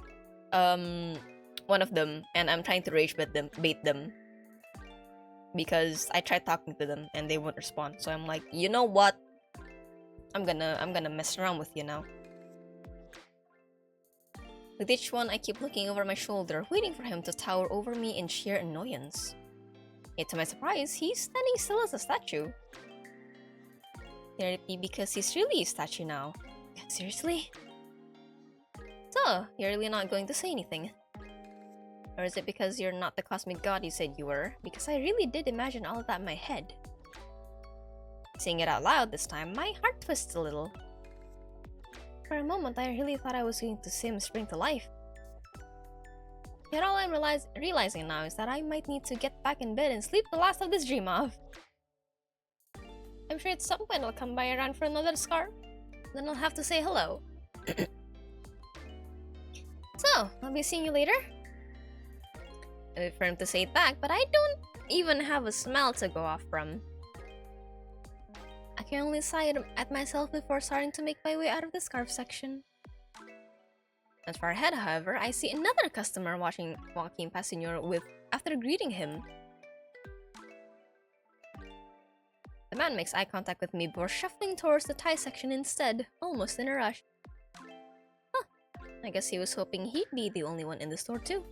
one of them, and I'm trying to rage bait them. Because I tried talking to them and they won't respond. So I'm like, you know what? I'm gonna mess around with you now. With each one, I keep looking over my shoulder, waiting for him to tower over me in sheer annoyance. Yet to my surprise, he's standing still as a statue. Dare it be because he's really a statue now? Seriously? So, you're really not going to say anything? Or is it because you're not the cosmic god you said you were? Because I really did imagine all of that in my head. Saying it out loud this time, my heart twists a little. For a moment, I really thought I was going to see him spring to life. Yet all I'm realizing now is that I might need to get back in bed and sleep the last of this dream off. I'm sure at some point I'll come by around for another scarf. Then I'll have to say hello. So, I'll be seeing you later. I wait for him to say it back, but I don't even have a smell to go off from. I can only sigh at myself before starting to make my way out of the scarf section. As far ahead, however, I see another customer walking past Senor after greeting him. The man makes eye contact with me before shuffling towards the tie section instead, almost in a rush. Huh, I guess he was hoping he'd be the only one in the store too.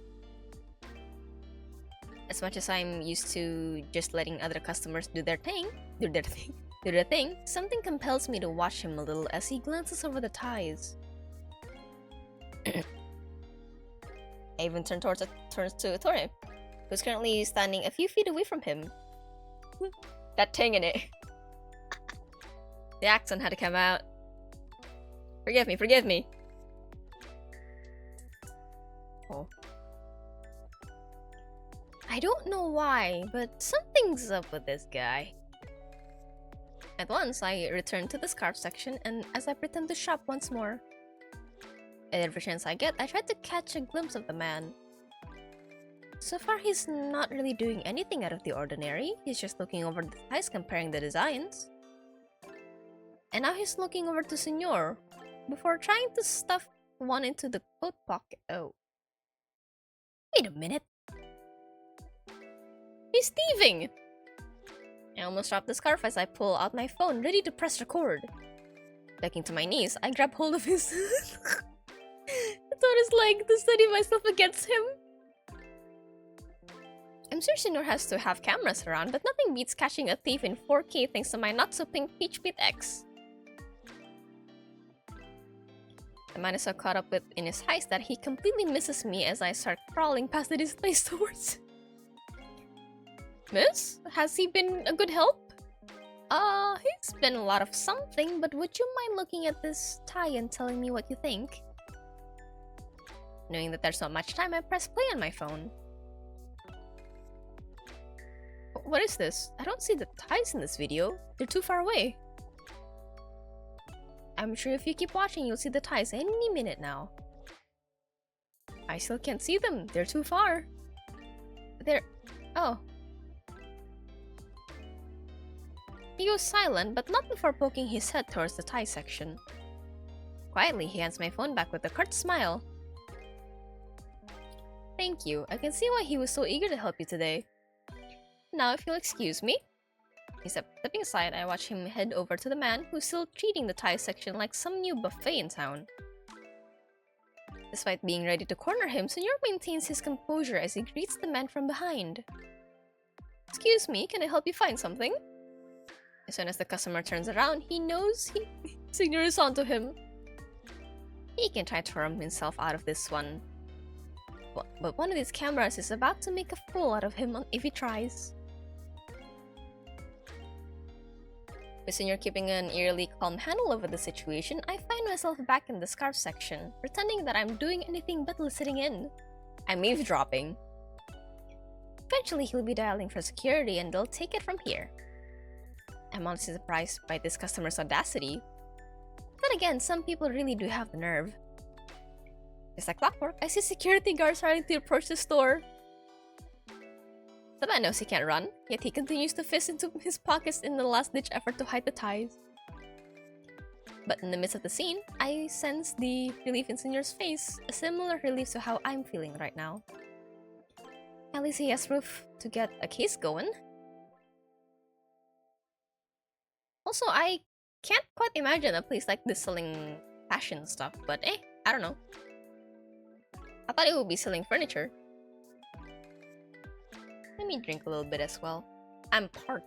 As much as I'm used to just letting other customers do their thing, something compels me to watch him a little as he glances over the ties. I even turns to Torre, who's currently standing a few feet away from him. That thing in it. The accent had to come out. Forgive me. Oh. I don't know why, but something's up with this guy. At once, I return to the scarf section, and as I pretend to shop once more. Every chance I get, I try to catch a glimpse of the man. So far, he's not really doing anything out of the ordinary. He's just looking over the ties, comparing the designs. And now he's looking over to Senor, before trying to stuff one into the coat pocket. Oh. Wait a minute. He's thieving! I almost dropped the scarf as I pull out my phone, ready to press record. Ducking to my knees, I grab hold of his his leg to steady myself against him. I'm sure Senor has to have cameras around, but nothing beats catching a thief in 4K thanks to my not-so-pink Peach Pit X. The man is so caught up in his heist that he completely misses me as I start crawling past the displays towards. Miss? Has he been a good help? He's been a lot of something, but would you mind looking at this tie and telling me what you think? Knowing that there's not much time, I press play on my phone. What is this? I don't see the ties in this video. They're too far away. I'm sure if you keep watching, you'll see the ties any minute now. I still can't see them. They're too far. Oh. He goes silent, but not before poking his head towards the tie section. Quietly, he hands my phone back with a curt smile. Thank you. I can see why he was so eager to help you today. Now, if you'll excuse me. Stepping aside, I watch him head over to the man who's still treating the tie section like some new buffet in town. Despite being ready to corner him, Senor maintains his composure as he greets the man from behind. Excuse me, can I help you find something? As soon as the customer turns around, he knows Senor is onto him. He can try to worm himself out of this one. But one of these cameras is about to make a fool out of him if he tries. With Senor keeping an eerily calm handle over the situation, I find myself back in the scarf section, pretending that I'm doing anything but listening in. I'm eavesdropping. Eventually, he'll be dialing for security and they'll take it from here. I'm honestly surprised by this customer's audacity. Then again, some people really do have the nerve. Just like clockwork, I see security guards starting to approach the store. The man knows he can't run, yet he continues to fist into his pockets in the last-ditch effort to hide the ties. But in the midst of the scene, I sense the relief in Senor's face, a similar relief to how I'm feeling right now. At least he has proof to get a case going. Also, I can't quite imagine a place like this selling fashion stuff, but I don't know. I thought it would be selling furniture. Let me drink a little bit as well. I'm parched.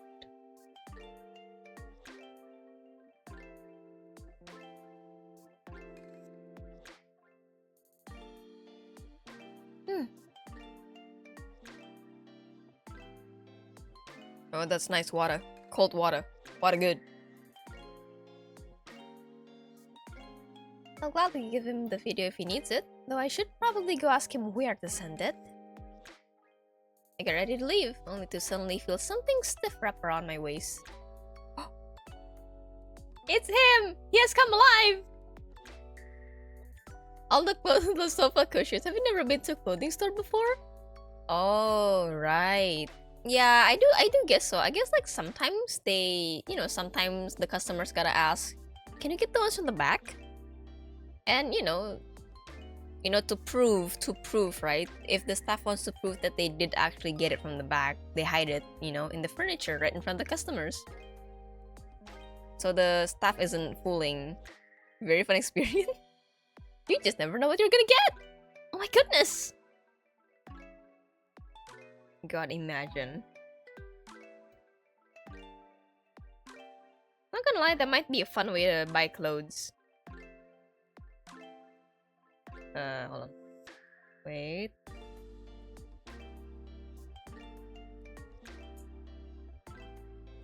Oh, that's nice water. Cold water. Water good. I'll gladly give him the video if he needs it, though I should probably go ask him where to send it. I get ready to leave, only to suddenly feel something stiff wrap around my waist. It's him! He has come alive! All the clothes on the sofa cushions. Have you never been to a clothing store before? Oh, right. Yeah, I do guess so. I guess like sometimes they, sometimes the customers gotta ask, can you get the ones from the back? And to prove, right? If the staff wants to prove that they did actually get it from the back, they hide it, in the furniture right in front of the customers. So the staff isn't fooling. Very fun experience. You just never know what you're gonna get! Oh my goodness! God, imagine. Not gonna lie, that might be a fun way to buy clothes. Hold on. Wait.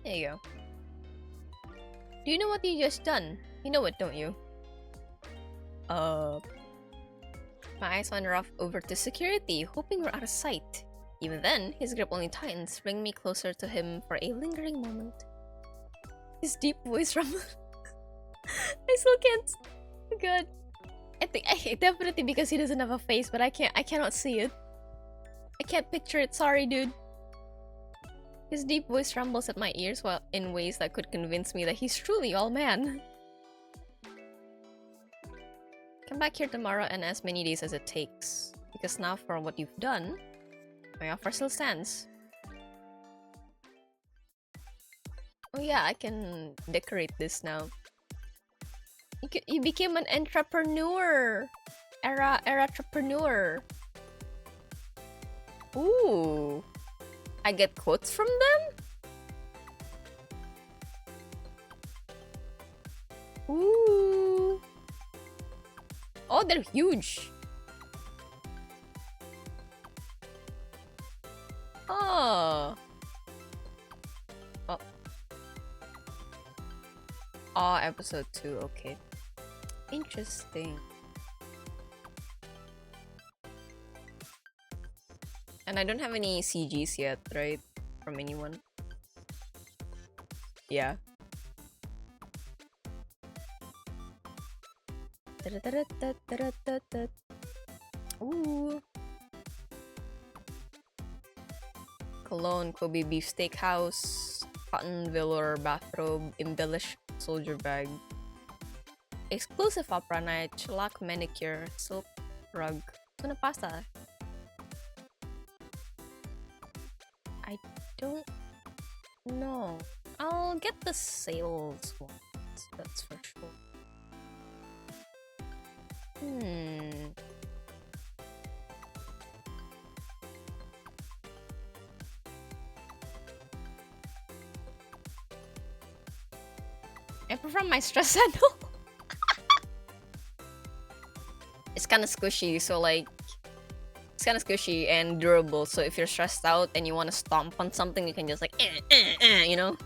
There you go. Do you know what you just done? You know it, don't you? My eyes wander off over to security, hoping we're out of sight. Even then, his grip only tightens, bringing me closer to him for a lingering moment. His deep voice rumbled. I still can't. Oh god. I think definitely because he doesn't have a face, but I cannot see it. I can't picture it. Sorry, dude. His deep voice rumbles at my ears while in ways that could convince me that he's truly all man. Come back here tomorrow and as many days as it takes. Because now for what you've done, my offer still stands. Oh yeah, I can decorate this now. You became an entrepreneur! Entrepreneur. Ooh! I get quotes from them? Ooh! Oh, they're huge! Oh! Oh. Oh, episode 2, okay. Interesting. And I don't have any CGs yet, right? From anyone. Yeah. Ooh. Cologne, Kobe beef steakhouse, cotton velour bathrobe, embellished soldier bag. Exclusive opera night, shellac manicure, silk rug, tuna pasta. I don't know. I'll get the sales ones, that's for sure. I prefer my stress handle. It's kind of squishy, so like it's kind of squishy and durable. So if you're stressed out and you want to stomp on something, you can just like, you know.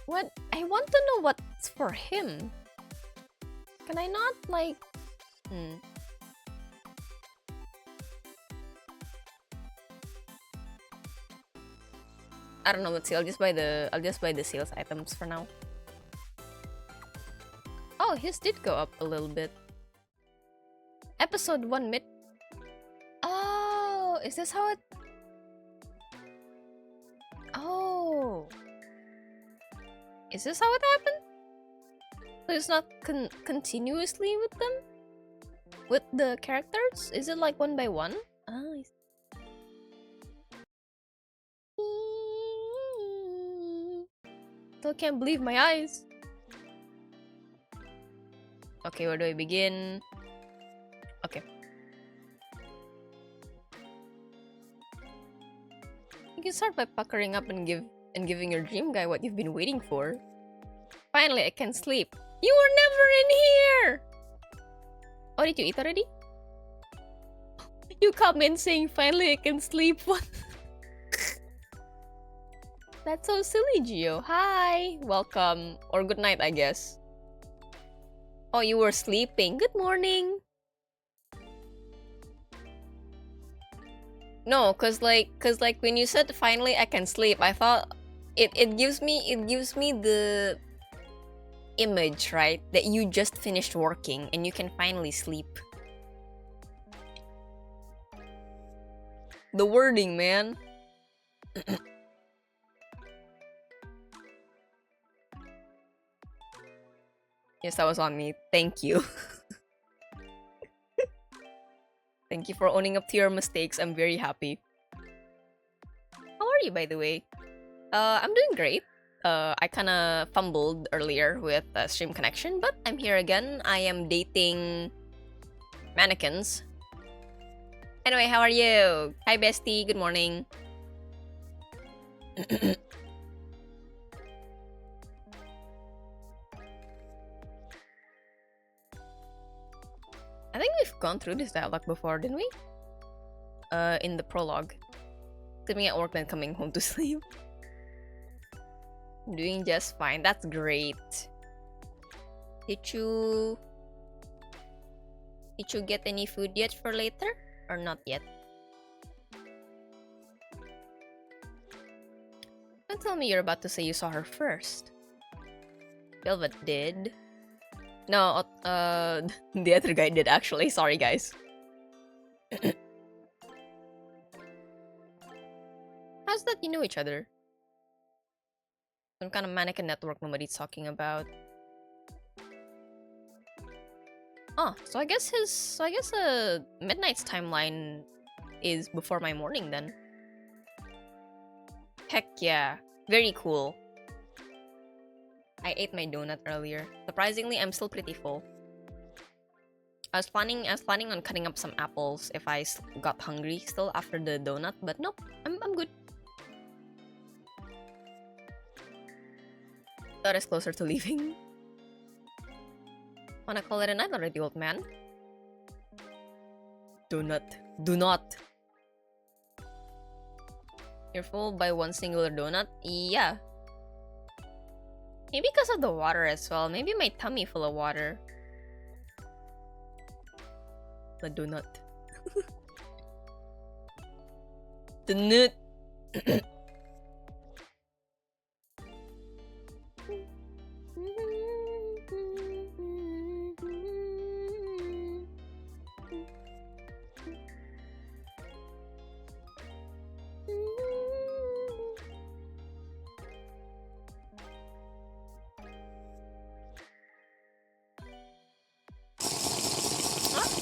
What? I want to know what's for him. Can I not like? I don't know. Let's see. I'll just buy the sales items for now. Oh, his did go up a little bit. Episode 1 mid. Oh, is this how it? Oh, Is this how it happened? So it's not continuously with them? With the characters? Is it like one by one? Ah, I see. Still can't believe my eyes. Okay, where do I begin? Okay. You can start by puckering up and giving your dream guy what you've been waiting for. Finally, I can sleep. You were never in here! Oh, did you eat already? You come in saying, finally I can sleep. What? That's so silly, Gio. Hi! Welcome. Or good night, I guess. Oh, you were sleeping. Good morning. No, cause like when you said finally I can sleep, I thought it gives me the image, right? That you just finished working and you can finally sleep. The wording, man. Yes, that was on me. Thank you. Thank you for owning up to your mistakes. I'm very happy. How are you, by the way? I'm doing great. I kinda fumbled earlier with stream connection, but I'm here again. I am dating mannequins. Anyway, how are you? Hi, bestie. Good morning. I think we've gone through this dialogue before, didn't we? In the prologue. Sleeping at work, then coming home to sleep. Doing just fine. That's great. Did you get any food yet for later? Or not yet? Don't tell me you're about to say you saw her first. Velvet did. No, the other guy did actually. Sorry, guys. How's that you know each other? Some kind of mannequin network nobody's talking about. Oh, so I guess Midnight's timeline is before my morning then. Heck yeah. Very cool. I ate my donut earlier. Surprisingly, I'm still pretty full. I was planning on cutting up some apples if I got hungry still after the donut, but nope, I'm good. Thought it's closer to leaving. Wanna call it a night already, old man? Do not. You're full by one singular donut? Yeah. Maybe because of the water as well. Maybe my tummy full of water. The donut. The nut.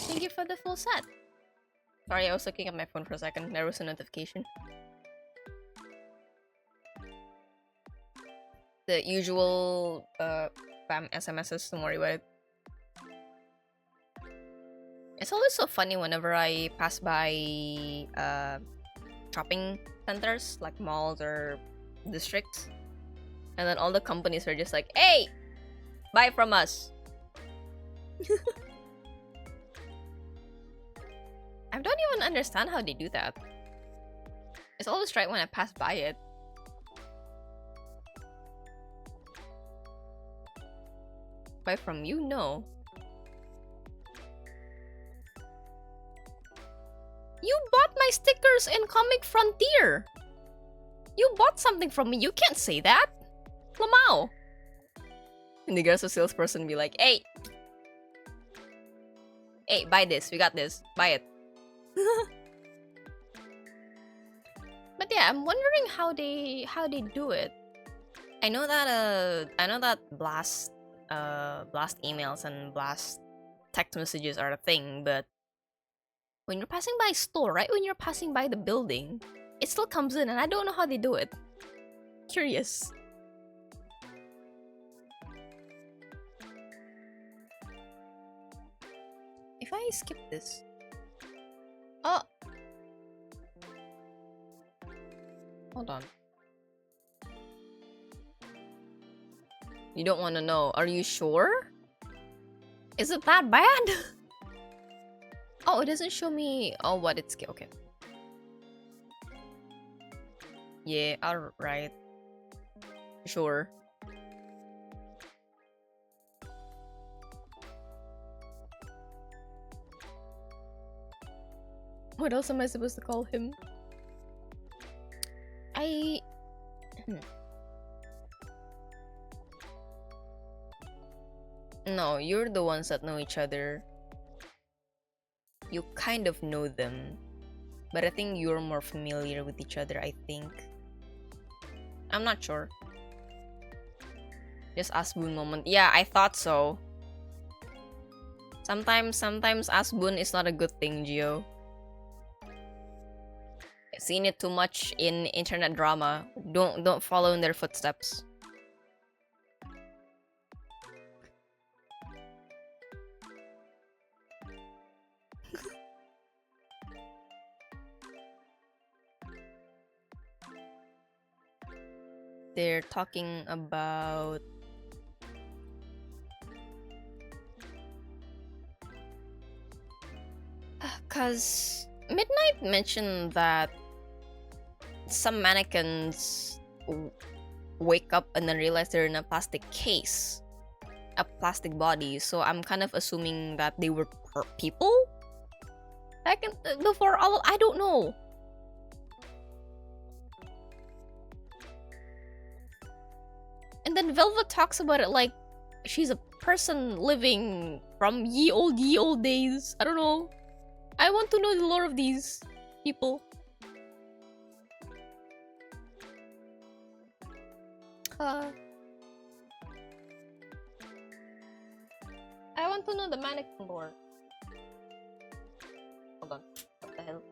Thank you for the full set. Sorry, I was looking at my phone for a second. There was a notification. The usual spam SMSs, don't worry about it. It's always so funny whenever I pass by shopping centers like malls or districts, and then all the companies are just like, "Hey, buy from us." I don't even understand how they do that. It's always right when I pass by it. Buy from you? No. You bought my stickers in Comic Frontier! You bought something from me, you can't say that! Lamau! And the girl's a salesperson be like, Hey, buy this, we got this, buy it. But yeah, I'm wondering how they do it. I know that blast emails and blast text messages are a thing, but when you're passing by a store, right? When you're passing by the building, it still comes in, and I don't know how they do it. Curious. If I skip this. Oh! Hold on. You don't want to know. Are you sure? Is it that bad? Oh, it doesn't show me what it's... Okay. Yeah, alright. Sure. What else am I supposed to call him? No, you're the ones that know each other. You kind of know them. But I think you're more familiar with each other, I think. I'm not sure. Just Asbun moment. Yeah, I thought so. Sometimes Asbun is not a good thing, Gio. I've seen it too much in internet drama. Don't follow in their footsteps. They're talking about... Cause Midnight mentioned that some mannequins wake up and then realize they're in a plastic case, a plastic body. So I'm kind of assuming that they were people. Before all, I don't know. And then Velvet talks about it like she's a person living from ye old days. I don't know. I want to know the lore of these people. I want to know the mannequin lore. Hold on. What the hell?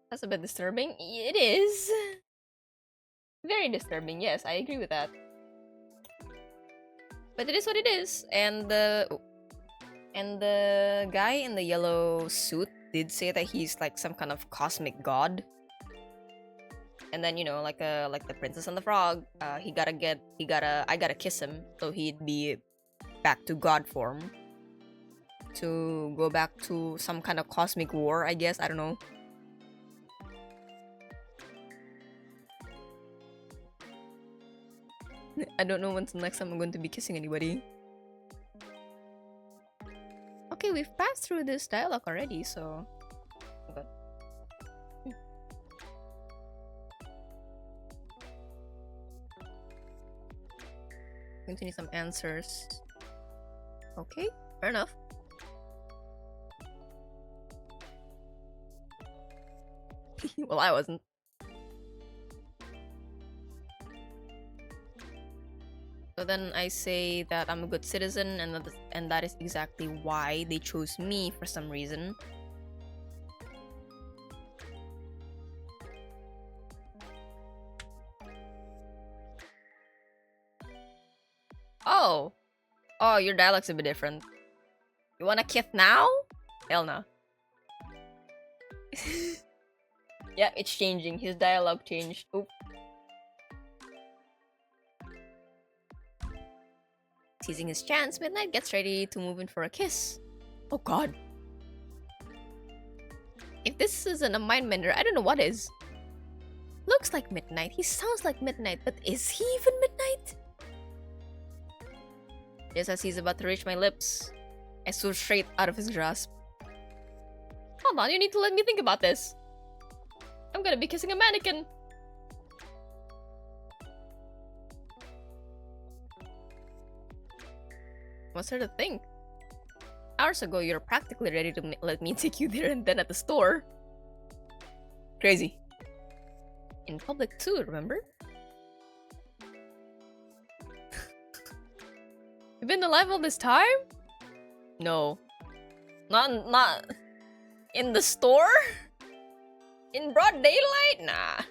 That's a bit disturbing. It is. Very disturbing, yes, I agree with that. But it is what it is. And the guy in the yellow suit did say that he's like some kind of cosmic god. And then, you know, like the Princess and the Frog, I gotta kiss him, so he'd be back to god form. To go back to some kind of cosmic war, I guess, I don't know. I don't know when's the next time I'm going to be kissing anybody. Okay, we've passed through this dialogue already, so... Okay. Going to need some answers. Okay, fair enough. Well, I wasn't. So then I say that I'm a good citizen, and that is exactly why they chose me for some reason. Oh! Oh, your dialogue's a bit different. You wanna kiss now? Hell no. Yeah, it's changing. His dialogue changed. Oop. Seizing his chance, Midnight gets ready to move in for a kiss. Oh god. If this isn't a mind bender, I don't know what is. Looks like Midnight. He sounds like Midnight, but is he even Midnight? Just as he's about to reach my lips, I swore straight out of his grasp. Hold on, you need to let me think about this. I'm gonna be kissing a mannequin. What's there to think? Hours ago, you're practically ready to let me take you there and then at the store. Crazy. in public too, remember? You've been alive all this time? No. Not in the store? In broad daylight? Nah.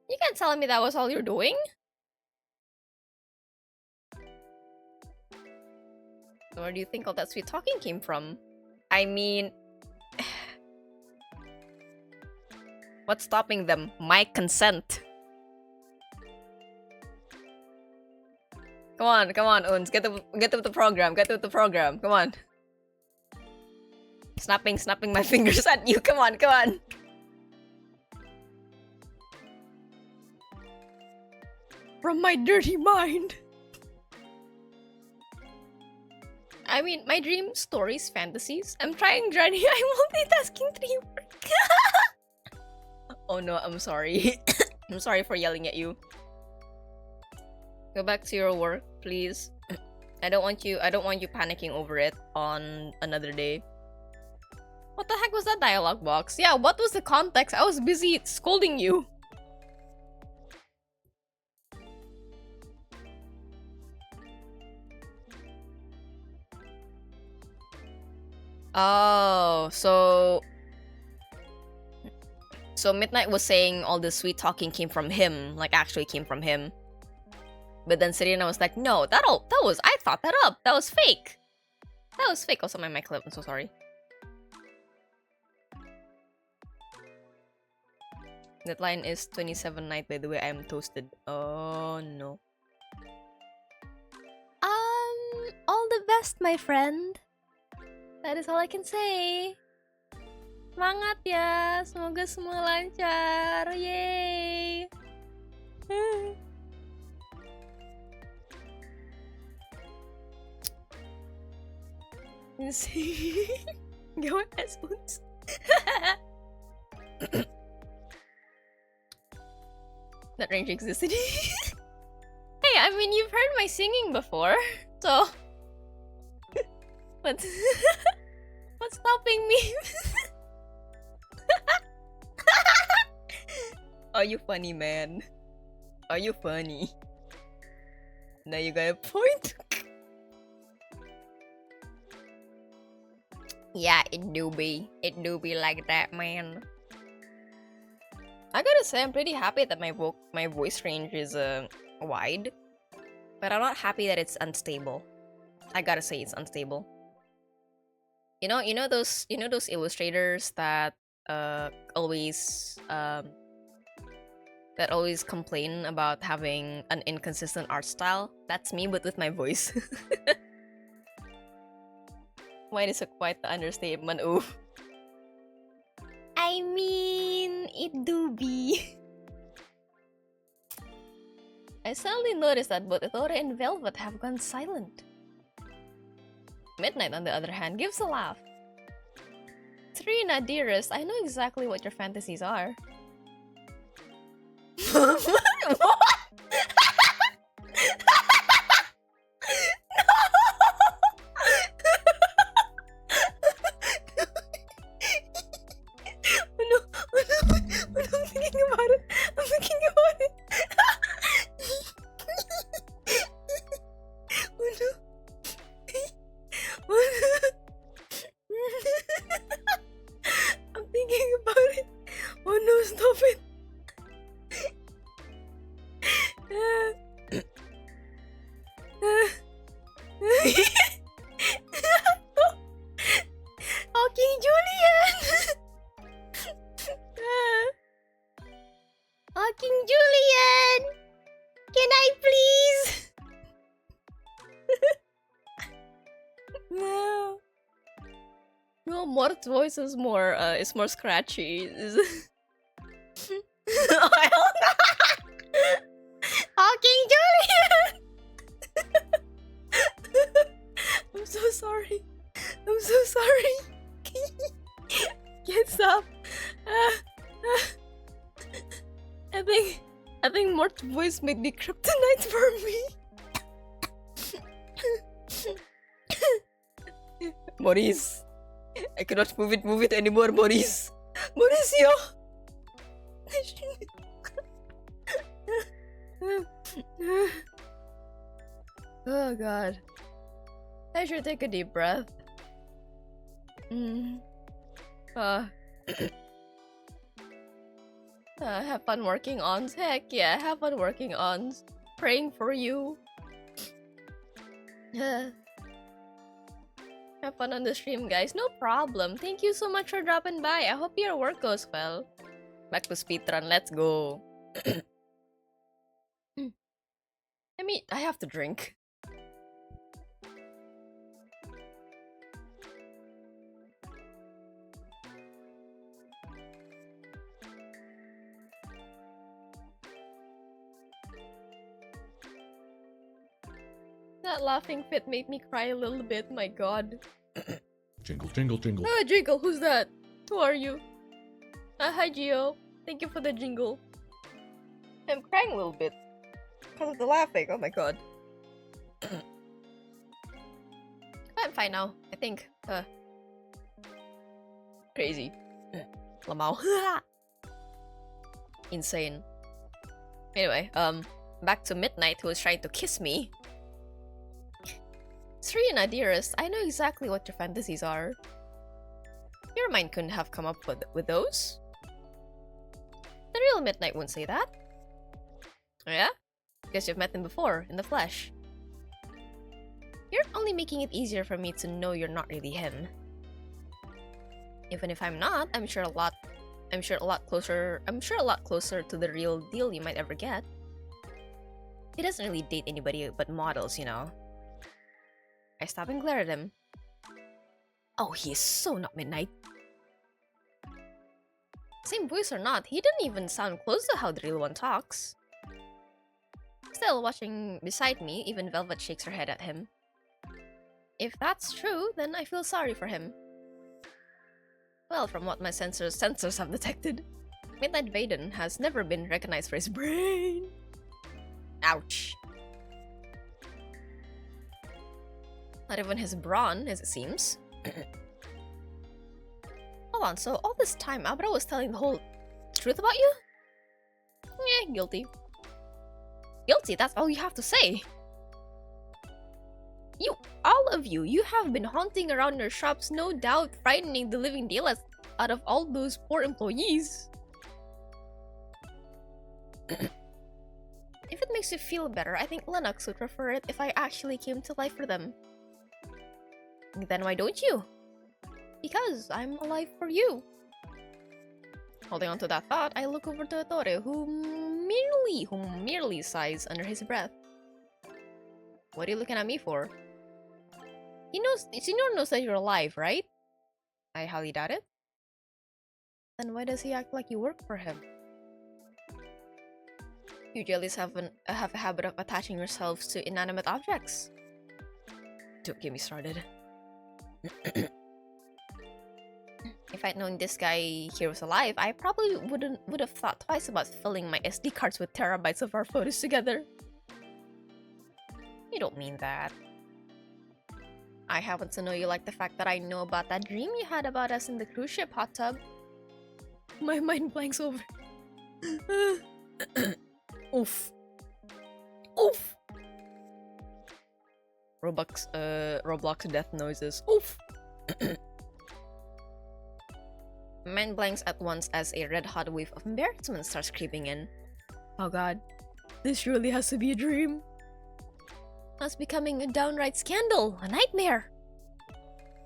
You can't tell me that was all you're doing? Where do you think all that sweet talking came from? I mean... what's stopping them? My consent. Come on, Uns. Get with the program. Get with the program. Come on. Snapping my fingers at you. Come on. From my dirty mind. I mean, my dream stories, fantasies. I'm trying, Johnny. I'm multitasking 3 work. Oh no, I'm sorry. I'm sorry for yelling at you. Go back to your work, please. I don't want you panicking over it on another day. What the heck was that dialogue box? Yeah, what was the context? I was busy scolding you. Oh, so Midnight was saying all the sweet talking came from him, like actually came from him. But then Serena was like, no, I thought that up. That was fake. That was fake. Also, my mic clip. I'm so sorry. Deadline is 27 night, by the way. I am toasted. Oh, no. All the best, my friend. That is all I can say. Semangat ya. Semoga semua lancar. Yay. Gawat Uns. That range existed. Hey, I mean, you've heard my singing before, so what's stopping me? Are you funny, man? Are you funny? Now you got a point. Yeah, it do be like that, man. I gotta say, I'm pretty happy that my voice range is wide, but I'm not happy that it's unstable. I gotta say, it's unstable. You know those illustrators that always complain about having an inconsistent art style? That's me, but with my voice. Why is it quite the understatement? Ooh. I mean, it do be. I suddenly noticed that both Ettore and Velvet have gone silent. Midnight, on the other hand, gives a laugh. Trina, dearest, I know exactly what your fantasies are. What? I'm thinking about it. Oh no. I'm thinking about it. Oh no, stop it. Oh, King Julian. Oh, King Julian! Can I please? No. No, Mort's voice is more scratchy. Oh, King Julian! I'm so sorry. I'm so sorry. Can't stop. I think Mort's voice made me kryptonite for me. Maurice, I cannot move it anymore, Maurice. Mauricio! Oh god. I should take a deep breath. Have fun working on. Heck yeah, have fun working on. Praying for you. Have fun on the stream, guys. No problem. Thank you so much for dropping by. I hope your work goes well. Back to speedrun. Let's go. I have to drink. That laughing fit made me cry a little bit, my god.
Jingle, jingle, jingle.
Ah, jingle, who's that? Who are you? Hi, Gio. Thank you for the jingle. I'm crying a little bit. Because of the laughing, oh my god. I'm fine now, I think. Crazy. Lamau. Insane. Anyway, back to Midnight, who was trying to kiss me. Serena, dearest, I know exactly what your fantasies are. Your mind couldn't have come up with those. The real Midnight wouldn't say that. Oh yeah? Guess you've met him before, in the flesh. You're only making it easier for me to know you're not really him. Even if I'm not, I'm sure a lot closer to the real deal you might ever get. He doesn't really date anybody but models, you know. I stop and glare at him. Oh, he is so not Midnight. Same voice or not, he didn't even sound close to how the real one talks. Still, watching beside me, even Velvet shakes her head at him. If that's true, then I feel sorry for him. Well, from what my sensors have detected, Midnight Vaden has never been recognized for his brain. Ouch. Not even his brawn, as it seems. Hold on, so all this time Abra was telling the whole truth about you? Guilty. Guilty, that's all you have to say. All of you have been haunting around your shops, no doubt frightening the living daylights out of all those poor employees. If it makes you feel better, I think Lennox would prefer it if I actually came to life for them. Then why don't you? Because I'm alive for you. Holding on to that thought, I look over to Ettore, who merely sighs under his breath. What are you looking at me for? Senor knows that you're alive, right? I highly doubt it. Then why does he act like you work for him? You jellies have a habit of attaching yourselves to inanimate objects. Don't get me started. If I'd known this guy here was alive, I probably would have thought twice about filling my SD cards with terabytes of our photos together. You don't mean that. I happen to know you like the fact that I know about that dream you had about us in the cruise ship hot tub. My mind blanks over. Oof. Oof. Roblox death noises. Oof. Mind blanks at once as a red-hot wave of embarrassment starts creeping in. Oh god, this really has to be a dream. That's becoming a downright scandal, a nightmare.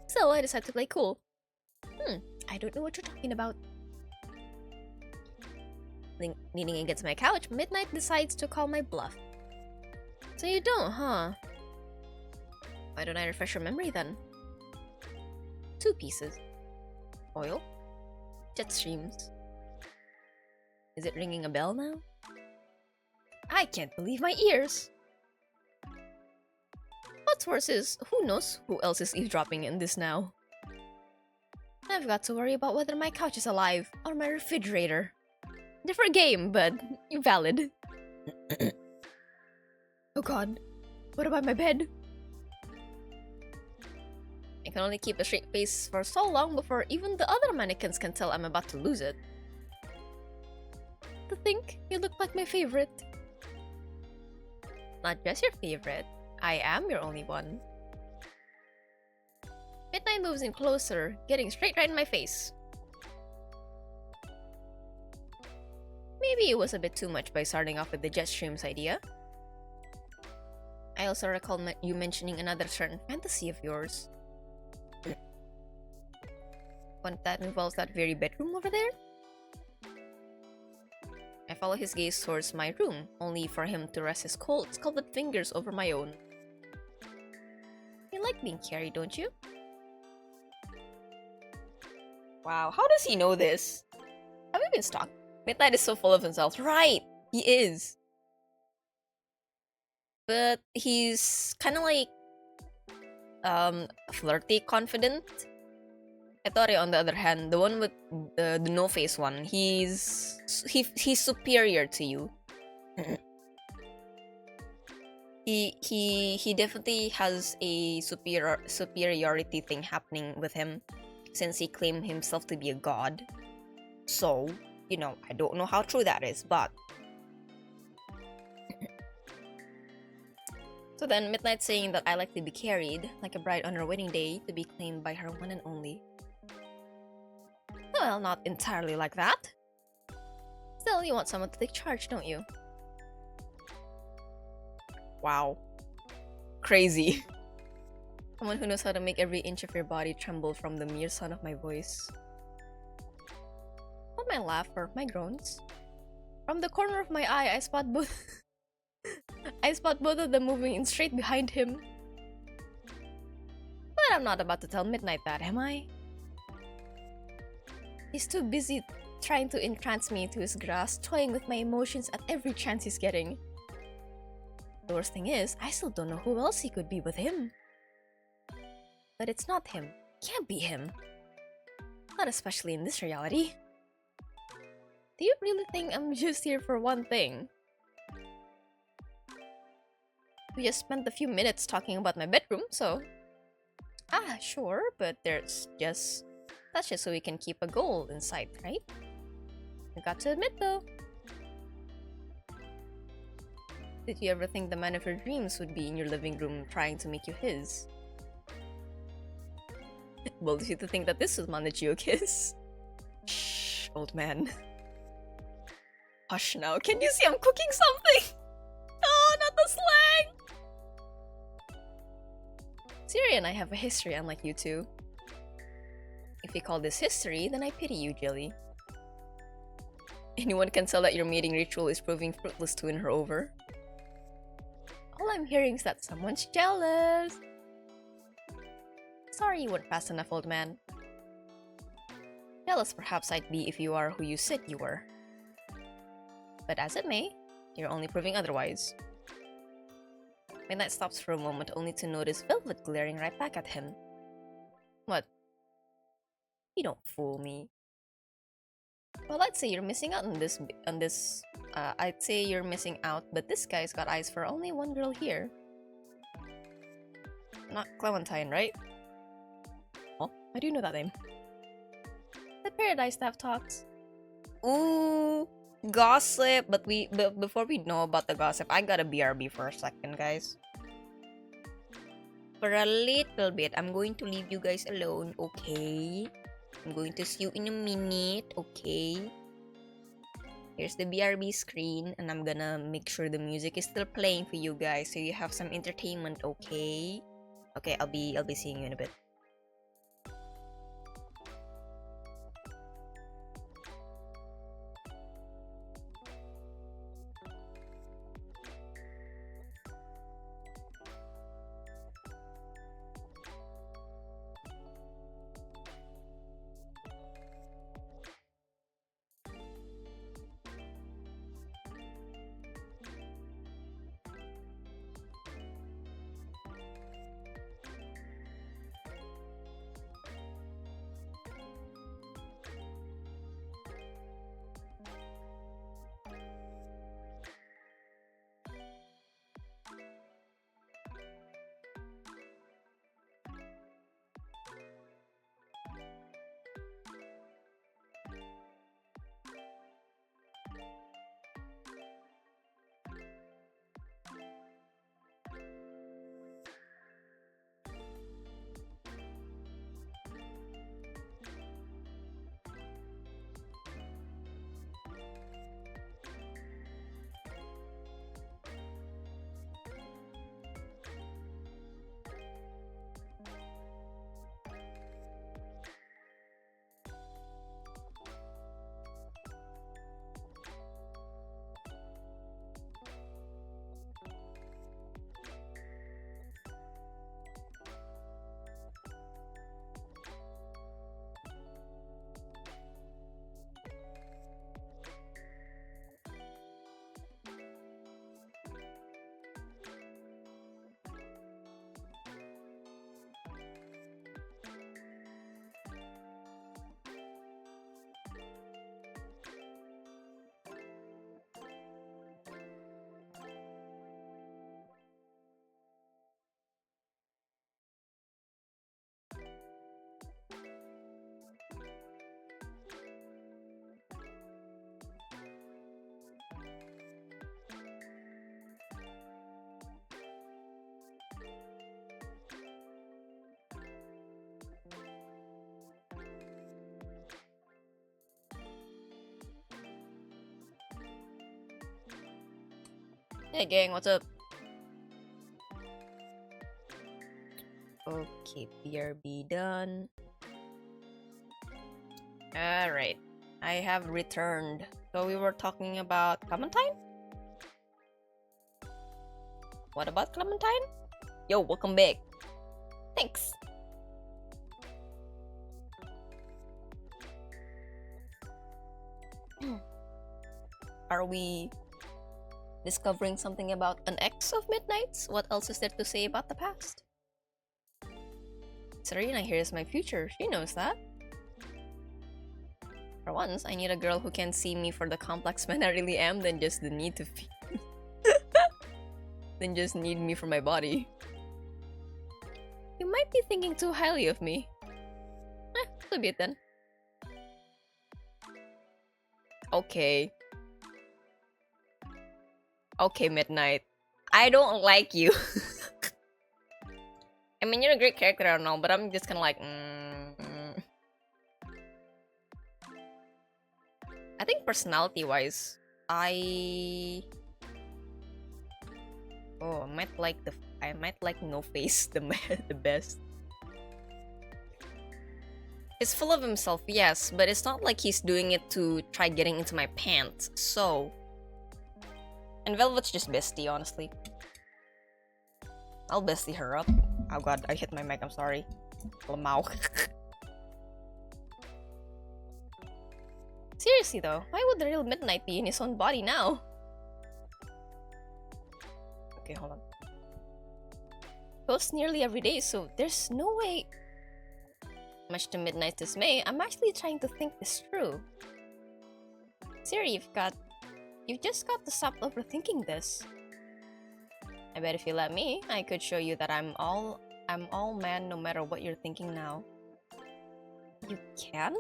So I decide to play cool. I don't know what you're talking about. Leaning against my couch, Midnight decides to call my bluff. So you don't, huh? Why don't I refresh your memory then? 2 pieces. Oil. Jet streams. Is it ringing a bell now? I can't believe my ears! What's worse is, who knows who else is eavesdropping in this now? I've got to worry about whether my couch is alive or my refrigerator. Different game, but valid. Oh god, what about my bed? I can only keep a straight face for so long before even the other mannequins can tell I'm about to lose it. To think you look like my favorite. Not just your favorite, I am your only one. Midnight moves in closer, getting straight right in my face. Maybe it was a bit too much by starting off with the jet streams idea. I also recall you mentioning another certain fantasy of yours. One that involves that very bedroom over there? I follow his gaze towards my room, only for him to rest his cold, scalded fingers over my own. You like being carried, don't you? Wow, how does he know this? Have we been stalked? Midnight is so full of himself. Right, he is. But he's kind of like flirty confident. Etori, on the other hand, the one with the no-face one, he's superior to you. he definitely has a superiority thing happening with him, since he claimed himself to be a god. So, you know, I don't know how true that is, but so then Midnight saying that I like to be carried, like a bride on her wedding day, to be claimed by her one and only. Well, not entirely like that. Still, you want someone to take charge, don't you? Wow. Crazy. Someone who knows how to make every inch of your body tremble from the mere sound of my voice. Not my laugh or my groans. From the corner of my eye, I spot both of them moving in straight behind him. But I'm not about to tell Midnight that, am I? He's too busy trying to entrance me into his grasp, toying with my emotions at every chance he's getting. The worst thing is, I still don't know who else he could be with him. But it's not him. Can't be him. Not especially in this reality. Do you really think I'm just here for one thing? We just spent a few minutes talking about my bedroom, so... Ah, sure, but that's just so we can keep a goal in sight, right? I got to admit though. Did you ever think the man of your dreams would be in your living room trying to make you his? Well, did you think that this was Managio kiss? Shh, old man. Hush now, can you see I'm cooking something? Oh, not the slang! Siri and I have a history unlike you two. If you call this history, then I pity you, Jilly. Anyone can tell that your mating ritual is proving fruitless to win her over. All I'm hearing is that someone's jealous. Sorry you weren't fast enough, old man. Jealous perhaps I'd be if you are who you said you were. But as it may, you're only proving otherwise. Midnight stops for a moment only to notice Velvet glaring right back at him. What? You don't fool me. Well, I'd say you're missing out on this. I'd say you're missing out, but this guy's got eyes for only one girl here. Not Clementine, right? Oh, I do know that name. The Paradise Staff talks. Ooh, gossip. But before we know about the gossip, I gotta BRB for a second, guys. For a little bit, I'm going to leave you guys alone, okay? I'm going to see you in a minute, okay? Here's the BRB screen, and I'm gonna make sure the music is still playing for you guys, so you have some entertainment, okay? Okay, I'll be seeing you in a bit. Hey gang, what's up? Okay, BRB done. Alright, I have returned. So we were talking about Clementine? What about Clementine? Yo, welcome back. Thanks. Are we discovering something about an ex of Midnight's? What else is there to say about the past? Serena here's my future. She knows that. For once, I need a girl who can see me for the complex man I really am than just the need to than just need me for my body. You might be thinking too highly of me. So be it then. Okay. Okay, Midnight. I don't like you. I mean, you're a great character, I don't know, but I'm just kind of like, I think personality-wise, I might like No Face the best. He's full of himself, yes, but it's not like he's doing it to try getting into my pants. So, and Velvet's just bestie, honestly. I'll bestie her up. Oh god, I hit my mic, I'm sorry. Lamau. Seriously though, why would the real Midnight be in his own body now? Okay, hold on. Post nearly every day, so there's no way. Much to Midnight's dismay, I'm actually trying to think this through. Siri, you've just got to stop overthinking this. I bet if you let me, I could show you that I'm all man no matter what you're thinking now. You can?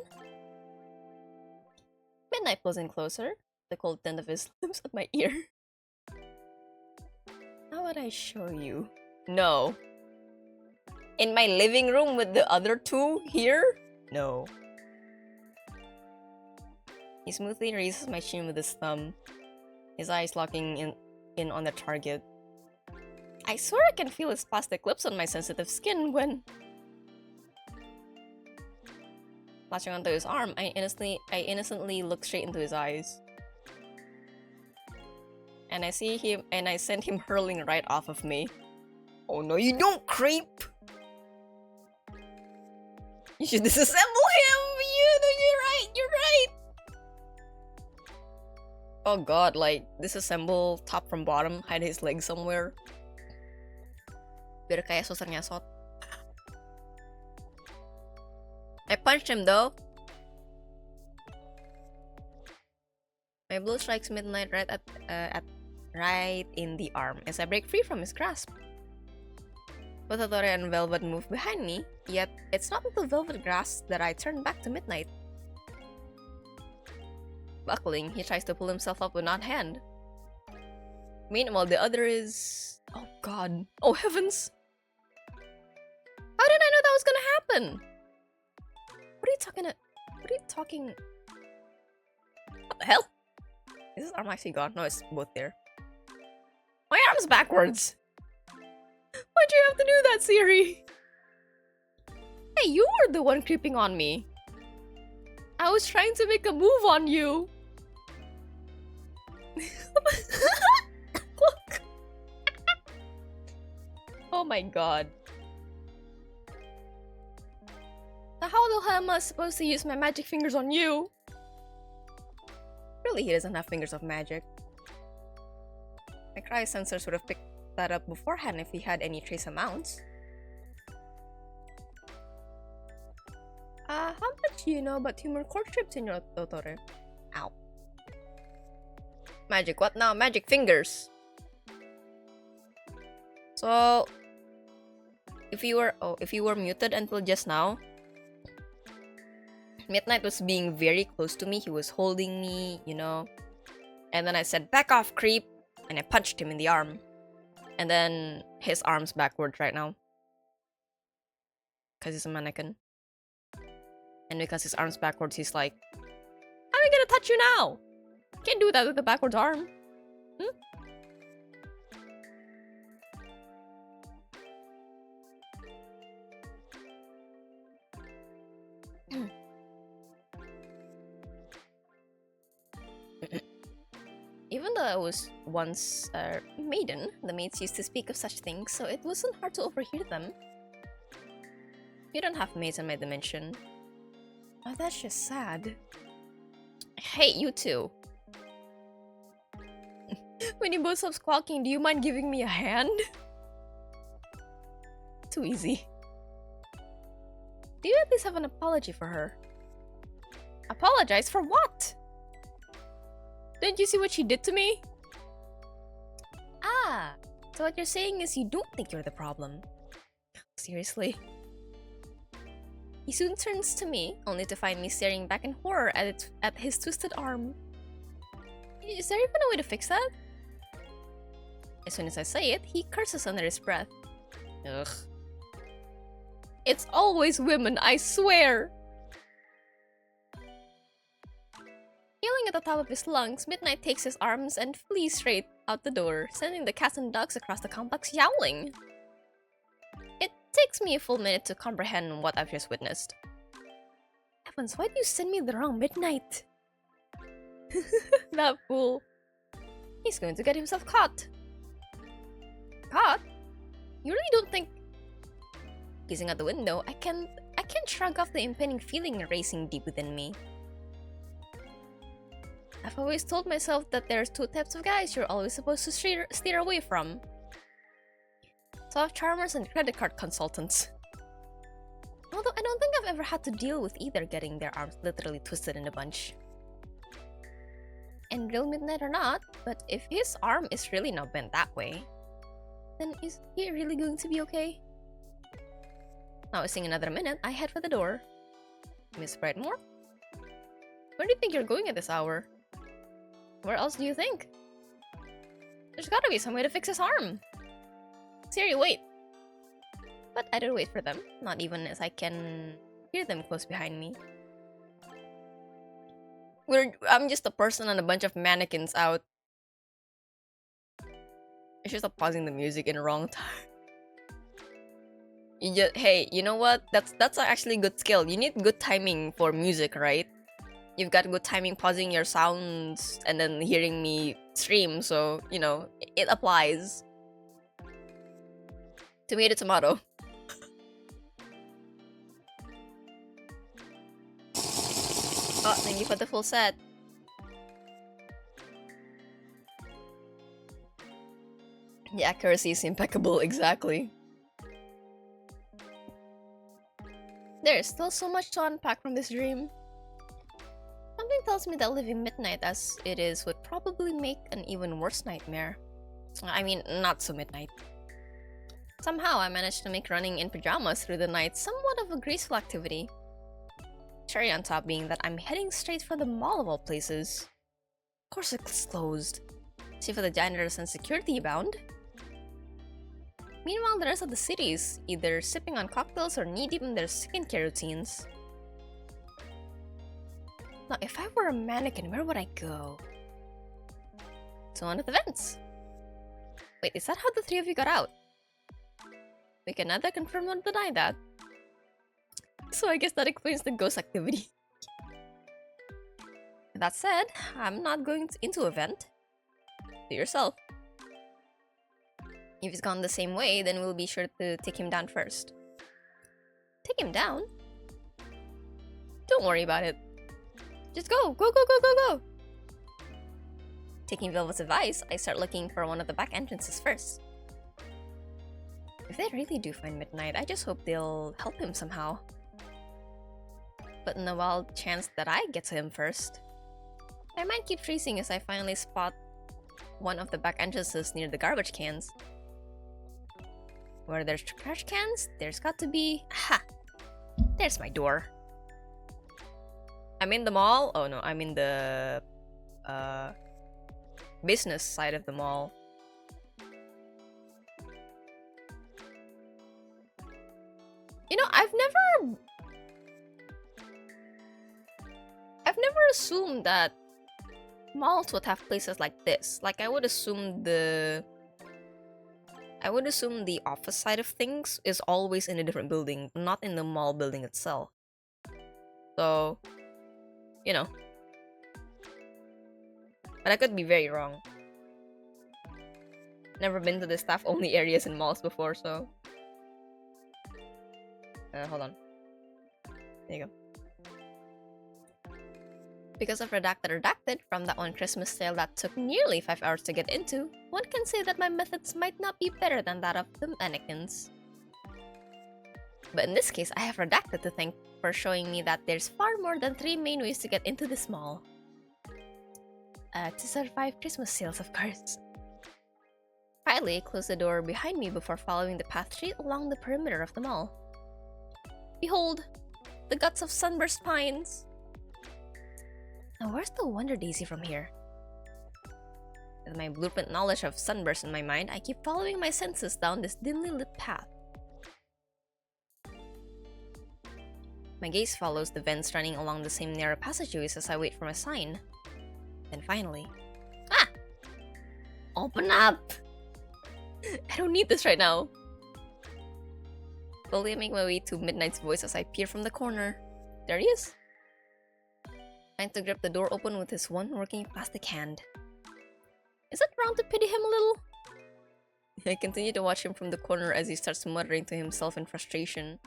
Midnight pulls in closer, the cold tint of his lips at my ear. How would I show you? No. In my living room with the other two here? No. He smoothly raises my chin with his thumb, his eyes locking in on the target. I swear I can feel his plastic lips on my sensitive skin when... Latching onto his arm, I innocently look straight into his eyes. And I see him, and I send him hurling right off of me. Oh no, you don't, creep! You should disassemble him! You're right! Oh god, like, disassemble top from bottom, hide his leg somewhere. Biar kayak suster nyasot. I punched him though. My blow strikes Midnight right in the arm as I break free from his grasp. Both Hattori and Velvet move behind me, yet it's not until Velvet grasps that I turn back to Midnight. Buckling, he tries to pull himself up with not hand. Meanwhile, the other is... Oh god. Oh heavens! How did I know that was gonna happen? What are you talking... What the hell? Is his arm actually gone? No, it's both there. My arm's backwards! Why'd you have to do that, Siri? Hey, you were the one creeping on me. I was trying to make a move on you. Look. Oh my god. Now how the hell am I supposed to use my magic fingers on you? Really, he doesn't have fingers of magic. My cry sensors would have picked that up beforehand if he had any trace amounts. How much do you know about human courtship, Senor Dottore? Ow. Magic, what now? Magic fingers! So... If you were muted until just now, Midnight was being very close to me. He was holding me, you know. And then I said, back off, creep! And I punched him in the arm. And then his arm's backwards right now. Because he's a mannequin. And because his arm's backwards, he's like, how am I gonna touch you now? Can't do that with a backwards arm. Even though I was once a maiden, the maids used to speak of such things, so it wasn't hard to overhear them. You don't have maids in my dimension. Oh, that's just sad. I hate you too. When you both stop squawking, do you mind giving me a hand? Too easy. Do you at least have an apology for her? Apologize for what? Didn't you see what she did to me? Ah, so what you're saying is you don't think you're the problem. Seriously. He soon turns to me, only to find me staring back in horror at his twisted arm. Is there even a way to fix that? As soon as I say it, he curses under his breath. Ugh. It's always women, I swear! Yelling at the top of his lungs, Midnight takes his arms and flees straight out the door, sending the cats and dogs across the complex yowling. It takes me a full minute to comprehend what I've just witnessed. Heavens, why do you send me the wrong Midnight? That fool. He's going to get himself caught. Caught? You really don't think... Gazing out the window, I can't shrug off the impending feeling racing deep within me. I've always told myself that there's two types of guys you're always supposed to steer away from. Soft charmers and credit card consultants. Although I don't think I've ever had to deal with either getting their arms literally twisted in a bunch. And real Midnight or not, but if his arm is really not bent that way, then is he really going to be okay? Not wasting another minute, I head for the door. Miss Brightmore? Where do you think you're going at this hour? Where else do you think? There's gotta be some way to fix his arm. Siri, wait. But I don't wait for them, not even as I can hear them close behind me. I'm just a person and a bunch of mannequins out. I should stop pausing the music in the wrong time. Hey, you know what? That's actually good skill. You need good timing for music, right? You've got good timing pausing your sounds and then hearing me stream, so, you know, it applies. Tomato, tomato. Oh, thank you for the full set. The accuracy is impeccable, exactly. There's still so much to unpack from this dream. Something tells me that living Midnight as it is would probably make an even worse nightmare. I mean, not so midnight. Somehow I managed to make running in pajamas through the night somewhat of a graceful activity. Cherry on top being that I'm heading straight for the mall of all places. Of course it's closed. See for the janitors and security bound. Meanwhile, the rest of the city is either sipping on cocktails or knee-deep in their skincare routines. Now, if I were a mannequin, where would I go? To one of the vents. Wait, is that how the three of you got out? We can neither confirm nor deny that. So I guess that explains the ghost activity. That said, I'm not going into a vent. Do yourself. If he's gone the same way, then we'll be sure to take him down first. Take him down? Don't worry about it. Just go! Go, go, go, go, go! Taking Velvet's advice, I start looking for one of the back entrances first. If they really do find Midnight, I just hope they'll help him somehow. But in the wild chance that I get to him first, I might keep tracing as I finally spot one of the back entrances near the garbage cans. Where there's trash cans, there's got to be... Ha! There's my door. I'm in the mall? Oh no, I'm in the... business side of the mall. You know, I've never assumed that malls would have places like this. Like, I would assume the office side of things is always in a different building, not in the mall building itself. So, you know. But I could be very wrong. Never been to the staff-only areas in malls before, so... hold on. There you go. Because of Redacted from that one Christmas sale that took nearly 5 hours to get into, one can say that my methods might not be better than that of the mannequins. But in this case, I have Redacted to thank for showing me that there's far more than 3 main ways to get into this mall. To survive Christmas sales, of course. Quietly, I closed the door behind me before following the path straight along the perimeter of the mall. Behold, the guts of Sunburst Pines! Now where's the Wonder Daisy from here? With my blueprint knowledge of Sunburst in my mind, I keep following my senses down this dimly lit path. My gaze follows the vents running along the same narrow passageways as I wait for my sign. Then finally... Ah! Open up! I don't need this right now. Slowly I make my way to Midnight's voice as I peer from the corner. There he is. Trying to grip the door open with his one working plastic hand. Is it wrong to pity him a little? I continue to watch him from the corner as he starts muttering to himself in frustration.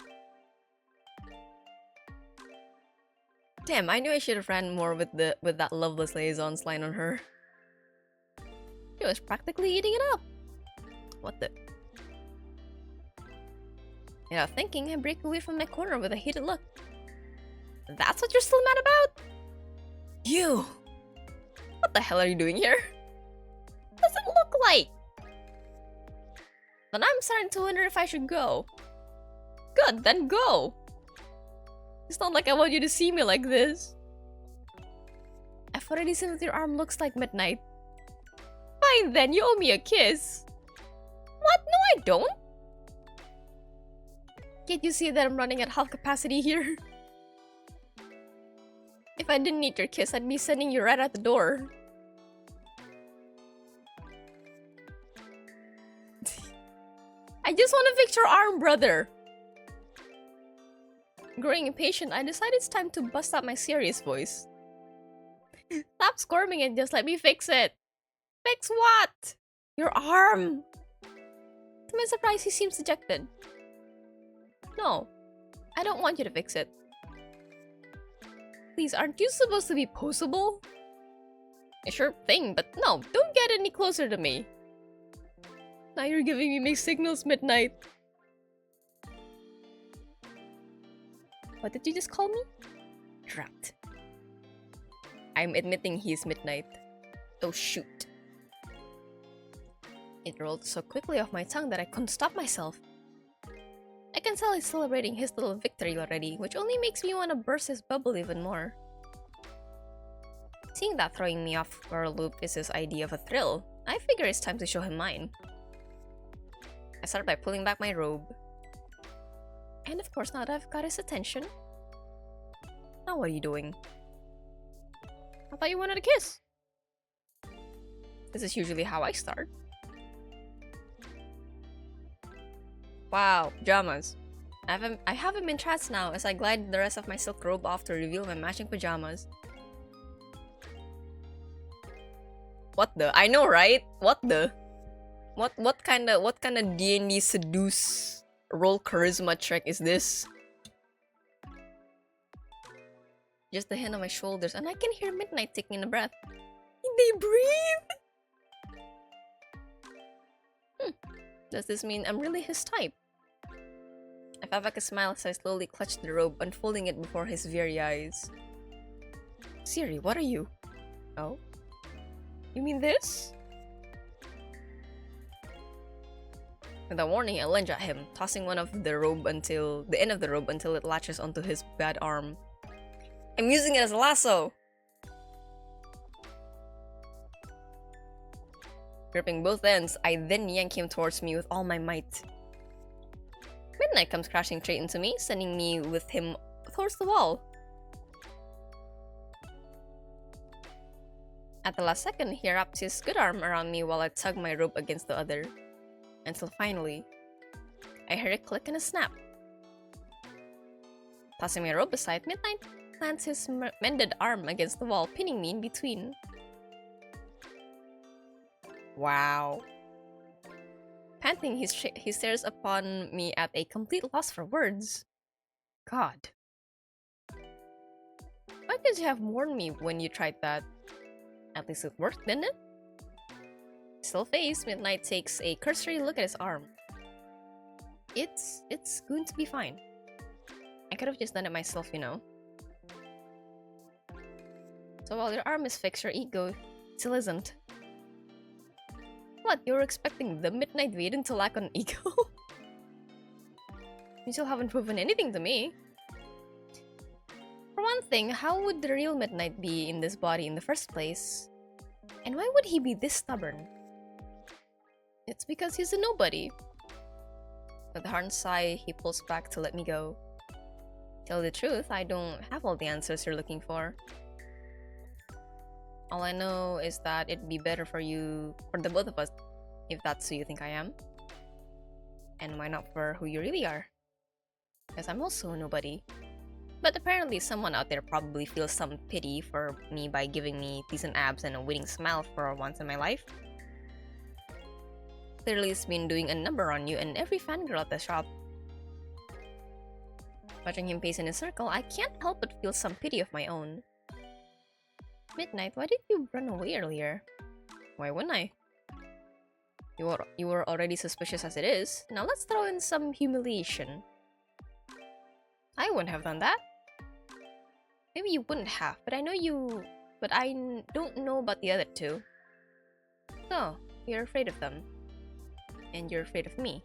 Damn, I knew I should have ran more with that loveless liaisons line on her. She was practically eating it up. What the? Without thinking, I break away from my corner with a heated look. That's what you're still mad about? You! What the hell are you doing here? What does it look like? Then I'm starting to wonder if I should go. Good, then go! It's not like I want you to see me like this. I've already seen what your arm looks like, Midnight. Fine then, you owe me a kiss. What? No, I don't. Can't you see that I'm running at half capacity here? If I didn't need your kiss, I'd be sending you right out the door. I just want to fix your arm, brother. Growing impatient, I decide it's time to bust out my serious voice. Stop squirming and just let me fix it. Fix what? Your arm. To my surprise, he seems dejected. No, I don't want you to fix it. Please, aren't you supposed to be poseable? Sure thing, but no, don't get any closer to me. Now you're giving me mixed signals, Midnight. What did you just call me? Trapped. I'm admitting he's Midnight. Oh shoot. It rolled so quickly off my tongue that I couldn't stop myself. I can tell he's celebrating his little victory already, which only makes me want to burst his bubble even more. Seeing that throwing me off for a loop is his idea of a thrill, I figure it's time to show him mine. I start by pulling back my robe. And of course, now that I've got his attention... Now what are you doing? I thought you wanted a kiss. This is usually how I start. Wow, pajamas. I have him in trance now as I glide the rest of my silk robe off to reveal my matching pajamas. What the? I know, right? What the? What kind of D&D seduce roll charisma trick is this? Just the hand on my shoulders, and I can hear Midnight taking a breath. They breathe. Does this mean I'm really his type? I felt like a smile as I slowly clutched the robe, unfolding it before his very eyes. Siri, what are you? Oh? You mean this? With a warning, I lunge at him, tossing the end of the robe until it latches onto his bad arm. I'm using it as a lasso! Gripping both ends, I then yank him towards me with all my might. Midnight comes crashing straight into me, sending me with him towards the wall. At the last second, he wraps his good arm around me while I tug my rope against the other. Until finally, I heard a click and a snap. Tossing my rope aside, Midnight plants his mended arm against the wall, pinning me in between. Wow. Panting, he stares upon me at a complete loss for words. God. Why could you have warned me when you tried that? At least it worked, didn't it? Still face, Midnight takes a cursory look at his arm. It's going to be fine. I could have just done it myself, you know. So while your arm is fixed, your ego still isn't. What, you were expecting the Midnight Maiden to lack on ego? You still haven't proven anything to me. For one thing, how would the real Midnight be in this body in the first place? And why would he be this stubborn? It's because he's a nobody. With a hard sigh, he pulls back to let me go. Tell the truth, I don't have all the answers you're looking for. All I know is that it'd be better for the both of us, if that's who you think I am. And why not for who you really are? Because I'm also a nobody. But apparently someone out there probably feels some pity for me by giving me decent abs and a winning smile for once in my life. Clearly it's been doing a number on you and every fangirl at the shop. Watching him pace in a circle, I can't help but feel some pity of my own. Midnight, why did you run away earlier? Why wouldn't I? You were already suspicious as it is. Now let's throw in some humiliation. I wouldn't have done that. Maybe you wouldn't have, but I don't know about the other two. So, you're afraid of them. And you're afraid of me.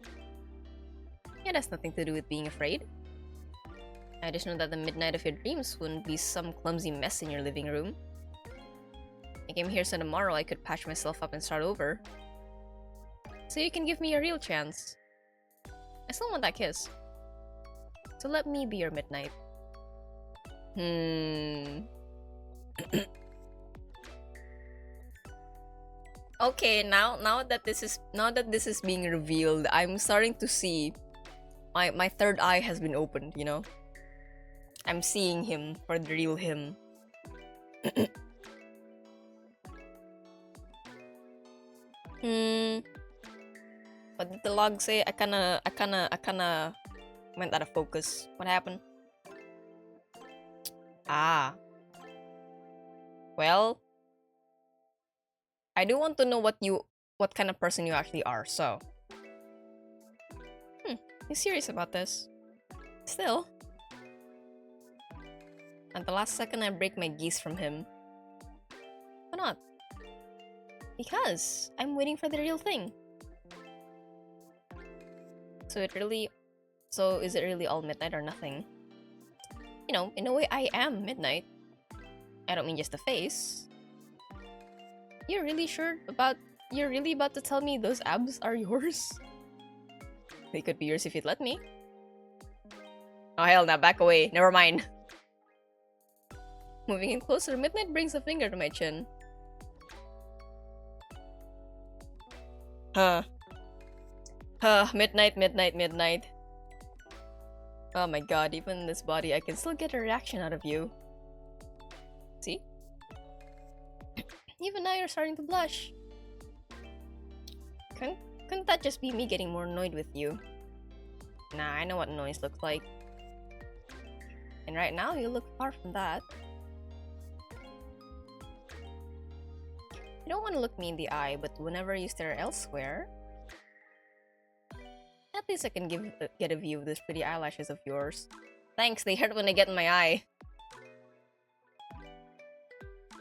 It has nothing to do with being afraid. I just know that the midnight of your dreams wouldn't be some clumsy mess in your living room. I came here so tomorrow I could patch myself up and start over. So you can give me a real chance. I still want that kiss. So let me be your midnight. Okay, now that this is being revealed, I'm starting to see my third eye has been opened, you know? I'm seeing him for the real him. What did the log say? I kinda went out of focus. What happened? Ah. Well, I do want to know what kind of person you actually are, so. He's serious about this. Still. At the last second, I break my gaze from him. Why not? Because I'm waiting for the real thing. So is it really all midnight or nothing? You know, in a way I am midnight. I don't mean just the face. You're really about to tell me those abs are yours? They could be yours if you'd let me. Oh hell, now back away. Never mind. Moving in closer, Midnight brings a finger to my chin. Midnight. Oh my god, even in this body, I can still get a reaction out of you. See? Even now you're starting to blush. Couldn't that just be me getting more annoyed with you? Nah, I know what noise looks like. And right now, you look far from that. You don't want to look me in the eye, but whenever you stare elsewhere, at least I can get a view of those pretty eyelashes of yours. Thanks, they hurt when I get in my eye.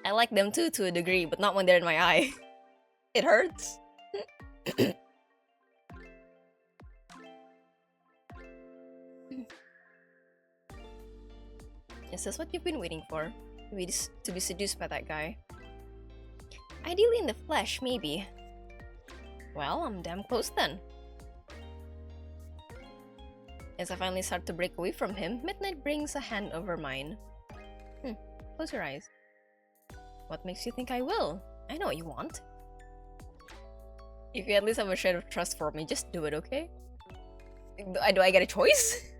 I like them too, to a degree, but not when they're in my eye. It hurts. Is this what you've been waiting for? To be seduced by that guy? Ideally in the flesh, maybe. Well, I'm damn close then. As I finally start to break away from him, Midnight brings a hand over mine. Close your eyes. What makes you think I will? I know what you want. If you at least have a shred of trust for me, just do it, okay? Do I get a choice?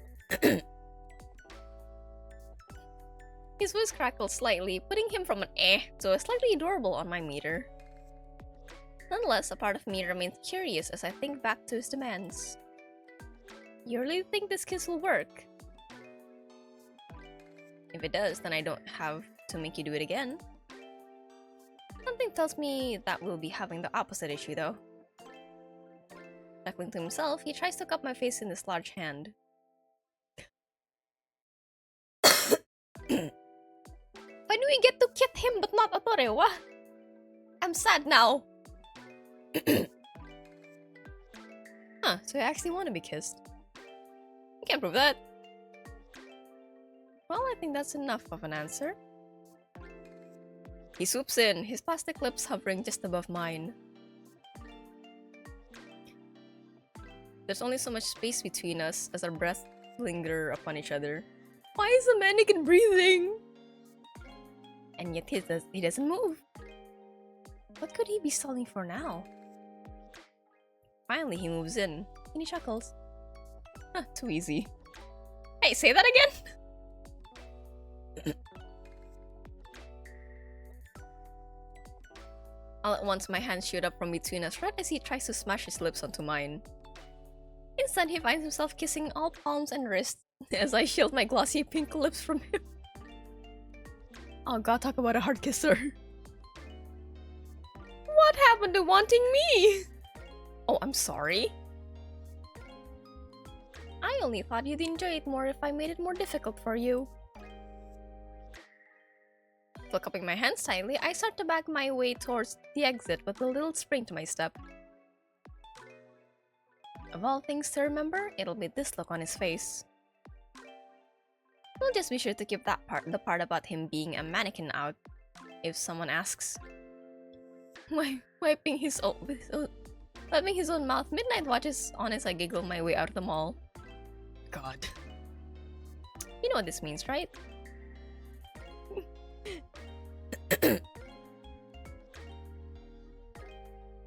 His voice crackled slightly, putting him from an to a slightly adorable on my meter. Nonetheless, a part of me remains curious as I think back to his demands. You really think this kiss will work? If it does, then I don't have to make you do it again. Something tells me that we'll be having the opposite issue, though. Chuckling to himself, he tries to cup my face in his large hand. Why do we get to kiss him but not Atorewa? I'm sad now. Huh, so I actually want to be kissed. You can't prove that. Well, I think that's enough of an answer. He swoops in, his plastic lips hovering just above mine. There's only so much space between us as our breaths linger upon each other. Why is the mannequin breathing? And yet he doesn't move. What could he be stalling for now? Finally, he moves in, and he chuckles. Huh, too easy. Hey, say that again? All at once, my hands shoot up from between us right as he tries to smash his lips onto mine. Instead, he finds himself kissing all palms and wrists as I shield my glossy pink lips from him. Oh god, talk about a hard kisser. What happened to wanting me? Oh, I'm sorry. I only thought you'd enjoy it more if I made it more difficult for you. Still cupping my hands tightly, I start to back my way towards the exit with a little spring to my step. Of all things to remember, it'll be this look on his face. We'll just be sure to keep the part about him being a mannequin out, if someone asks. Wiping his own mouth, midnight watches on as I giggle my way out of the mall. God. You know what this means, right?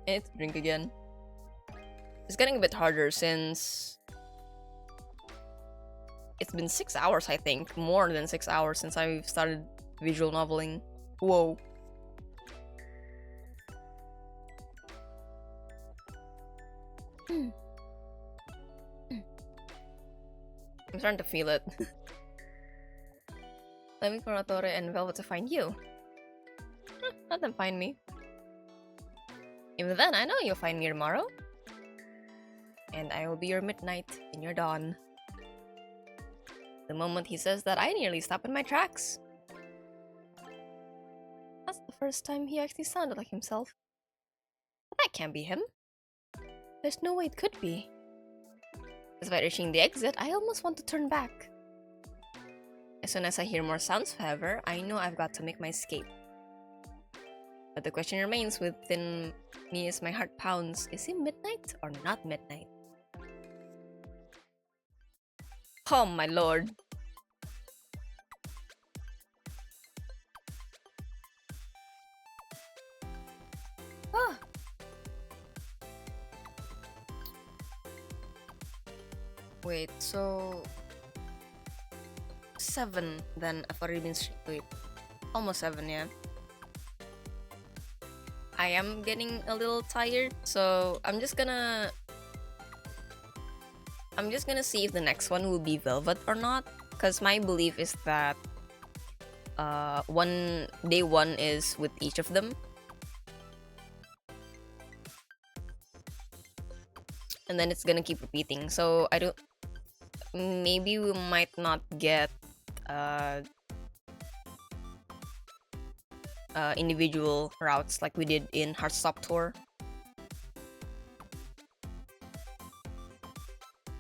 It's drink again. It's getting a bit harder since it's been 6 hours, I think. More than 6 hours since I started visual noveling. Whoa. I'm starting to feel it. Leaving for Attore and Velvet to find you. Let them find me. Even then, I know you'll find me tomorrow. And I will be your midnight in your dawn. The moment he says that, I nearly stop in my tracks. That's the first time he actually sounded like himself. But that can't be him. There's no way it could be. Despite reaching the exit, I almost want to turn back. As soon as I hear more sounds, however, I know I've got to make my escape. But the question remains within me as my heart pounds, is it midnight or not midnight? Oh my lord. Ah. Wait, so 7 then. I've already been wait, almost 7, yeah. I am getting a little tired, so I'm just gonna see if the next one will be Velvet or not, because my belief is that day one is with each of them, and then it's gonna keep repeating. So I don't. Maybe we might not get individual routes like we did in Heartstop Tour.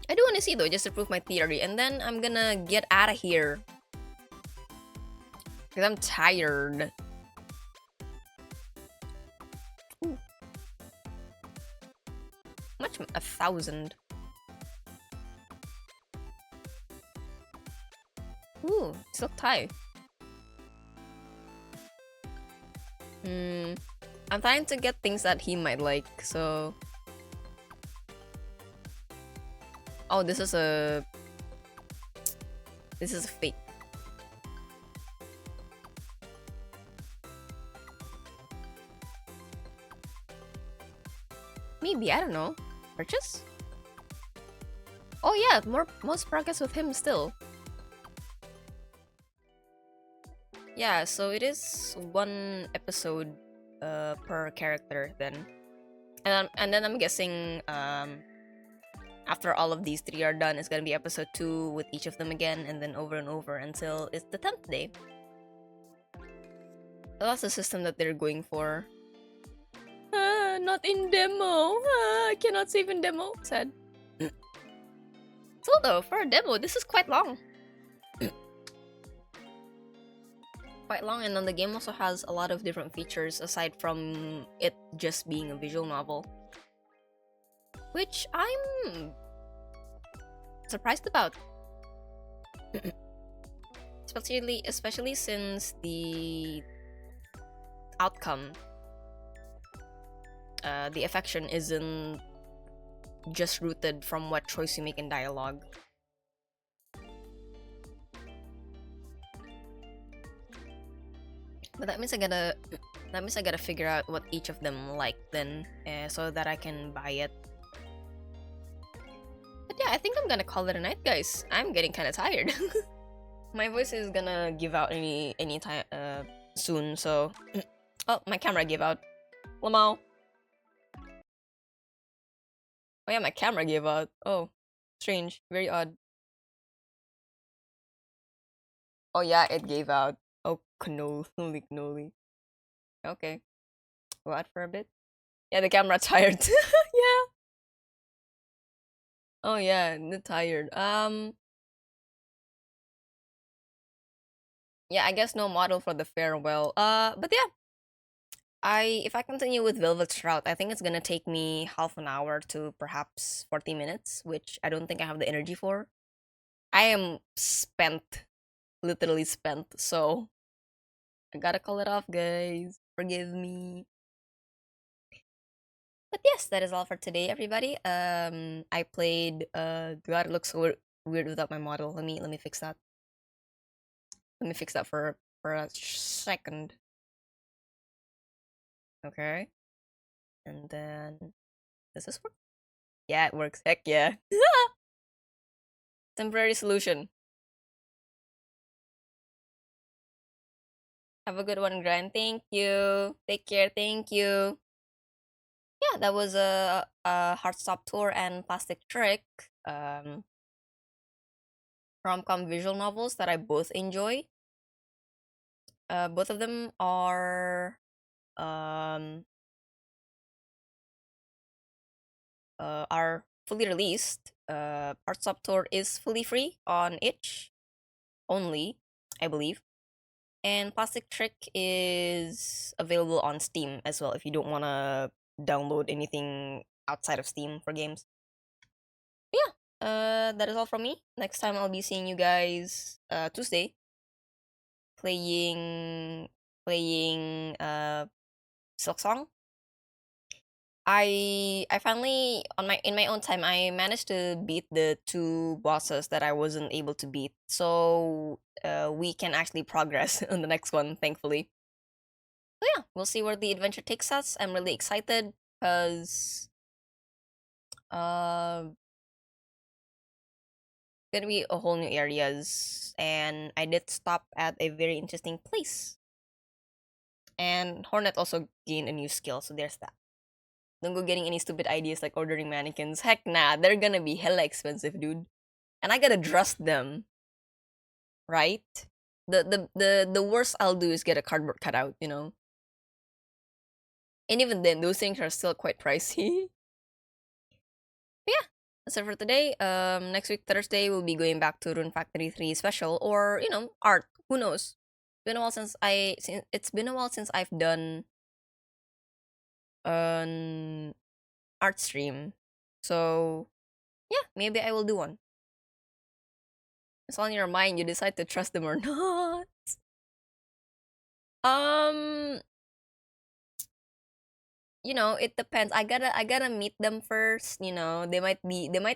I do want to see though, just to prove my theory, and then I'm gonna get out of here because I'm tired. Ooh. Much 1,000. Ooh, silk tie. I'm trying to get things that he might like, so... Oh, this is a fake. Maybe, I don't know. Purchase? Oh yeah, most progress with him still. Yeah, so it is one episode per character then. And then I'm guessing after all of these three are done, it's gonna be episode 2 with each of them again, and then over and over until it's the 10th day. So that's the system that they're going for. Not in demo. I cannot save in demo. Sad. So though, for a demo, this is quite long. Quite long, and then the game also has a lot of different features aside from it just being a visual novel, which I'm surprised about. especially since the outcome, the affection isn't just rooted from what choice you make in dialogue. But that means I gotta figure out what each of them like then, so that I can buy it. But yeah, I think I'm gonna call it a night, guys. I'm getting kind of tired. My voice is gonna give out any time soon. So, oh, my camera gave out. Lamau. Oh yeah, my camera gave out. Oh, strange, very odd. Oh yeah, it gave out. Oh, cannoli, cannoli. Okay, go out for a bit. Yeah, the camera tired. Yeah. Oh yeah, tired. Yeah, I guess no model for the farewell. But yeah, if I continue with Velvet's route, I think it's gonna take me half an hour to perhaps 40 minutes, which I don't think I have the energy for. I am spent, literally spent. So I gotta call it off, guys. Forgive me. But yes, that is all for today, everybody. I played. God, it looks so weird without my model. Let me fix that. Let me fix that for a second. Okay, and then does this work? Yeah, it works. Heck yeah. Temporary solution. Have a good one, Grind. Thank you. Take care. Thank you. Yeah, that was a Heartstop Tour and Plastic Trick. Rom-com visual novels that I both enjoy. Both of them are fully released. Heartstop Tour is fully free on itch only, I believe. And Plastic Trick is available on Steam as well if you don't want to download anything outside of Steam for games. But yeah, that is all from me. Next time I'll be seeing you guys Tuesday playing Silk Song. I finally in my own time I managed to beat the 2 bosses that I wasn't able to beat. So we can actually progress on the next one, thankfully. So yeah, we'll see where the adventure takes us. I'm really excited because gonna be a whole new areas, and I did stop at a very interesting place. And Hornet also gained a new skill, so there's that. Don't go getting any stupid ideas like ordering mannequins. Heck nah, they're gonna be hella expensive, dude. And I gotta trust them, right? The worst I'll do is get a cardboard cutout, you know. And even then, those things are still quite pricey. But yeah, that's it for today. Next week Thursday we'll be going back to Rune Factory 3 special, or you know, art. Who knows? It's been a while since I've done an art stream. So yeah, maybe I will do one. It's on your mind. You decide to trust them or not. Um, you know, it depends. I gotta meet them first. You know, they might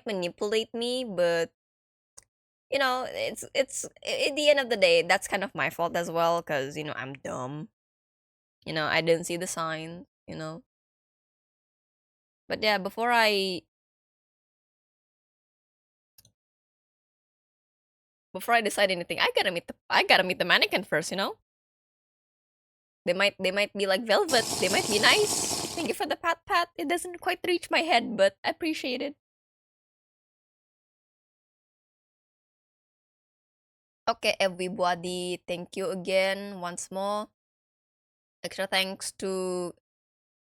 manipulate me, but you know, it's at the end of the day, that's kind of my fault as well, because you know I'm dumb. You know, I didn't see the sign. You know, But yeah, before I decide anything, I gotta meet the mannequin first, you know? They might be like velvet. They might be nice. Thank you for the pat pat. It doesn't quite reach my head, but I appreciate it. Okay, everybody, thank you again once more. Extra thanks to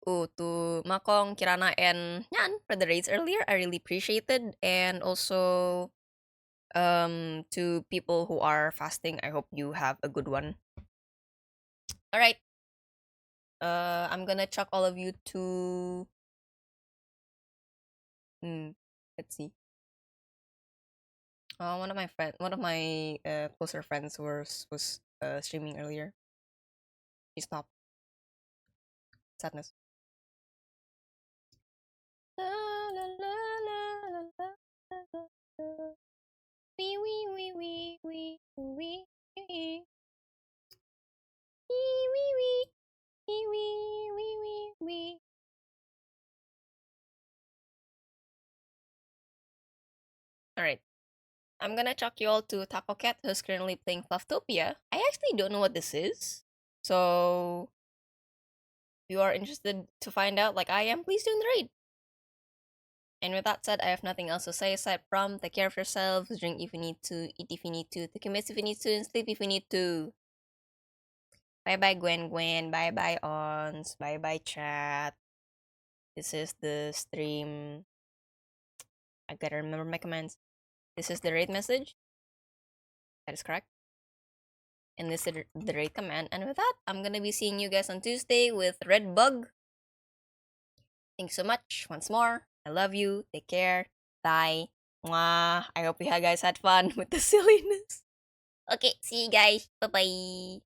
Makong, Kirana, and Nyan for the raids earlier. I really appreciated, and also to people who are fasting. I hope you have a good one. All right. I'm gonna chuck all of you to. Hmm, let's see. One of my closer friends was streaming earlier. He stopped. Sadness. La, la, la, la, la, la, la, la. Wee wee wee wee wee wee wee wee wee wee wee wee wee wee. All right. I'm gonna chuck you all to Taco Cat, who's currently playing Flufftopia. I actually don't know what this is, so if you are interested to find out, like I am, please join the raid. And with that said, I have nothing else to say aside from take care of yourselves, drink if you need to, eat if you need to, take a mess if you need to, and sleep if you need to. Bye bye, Gwen Gwen. Bye bye, Ons. Bye bye, chat. This is the stream. I gotta remember my commands. This is the raid message. That is correct. And this is the raid command. And with that, I'm gonna be seeing you guys on Tuesday with Red Bug. Thanks so much once more. I love you. Take care. Bye. Mwah. I hope you guys had fun with the silliness. Okay, see you guys. Bye bye.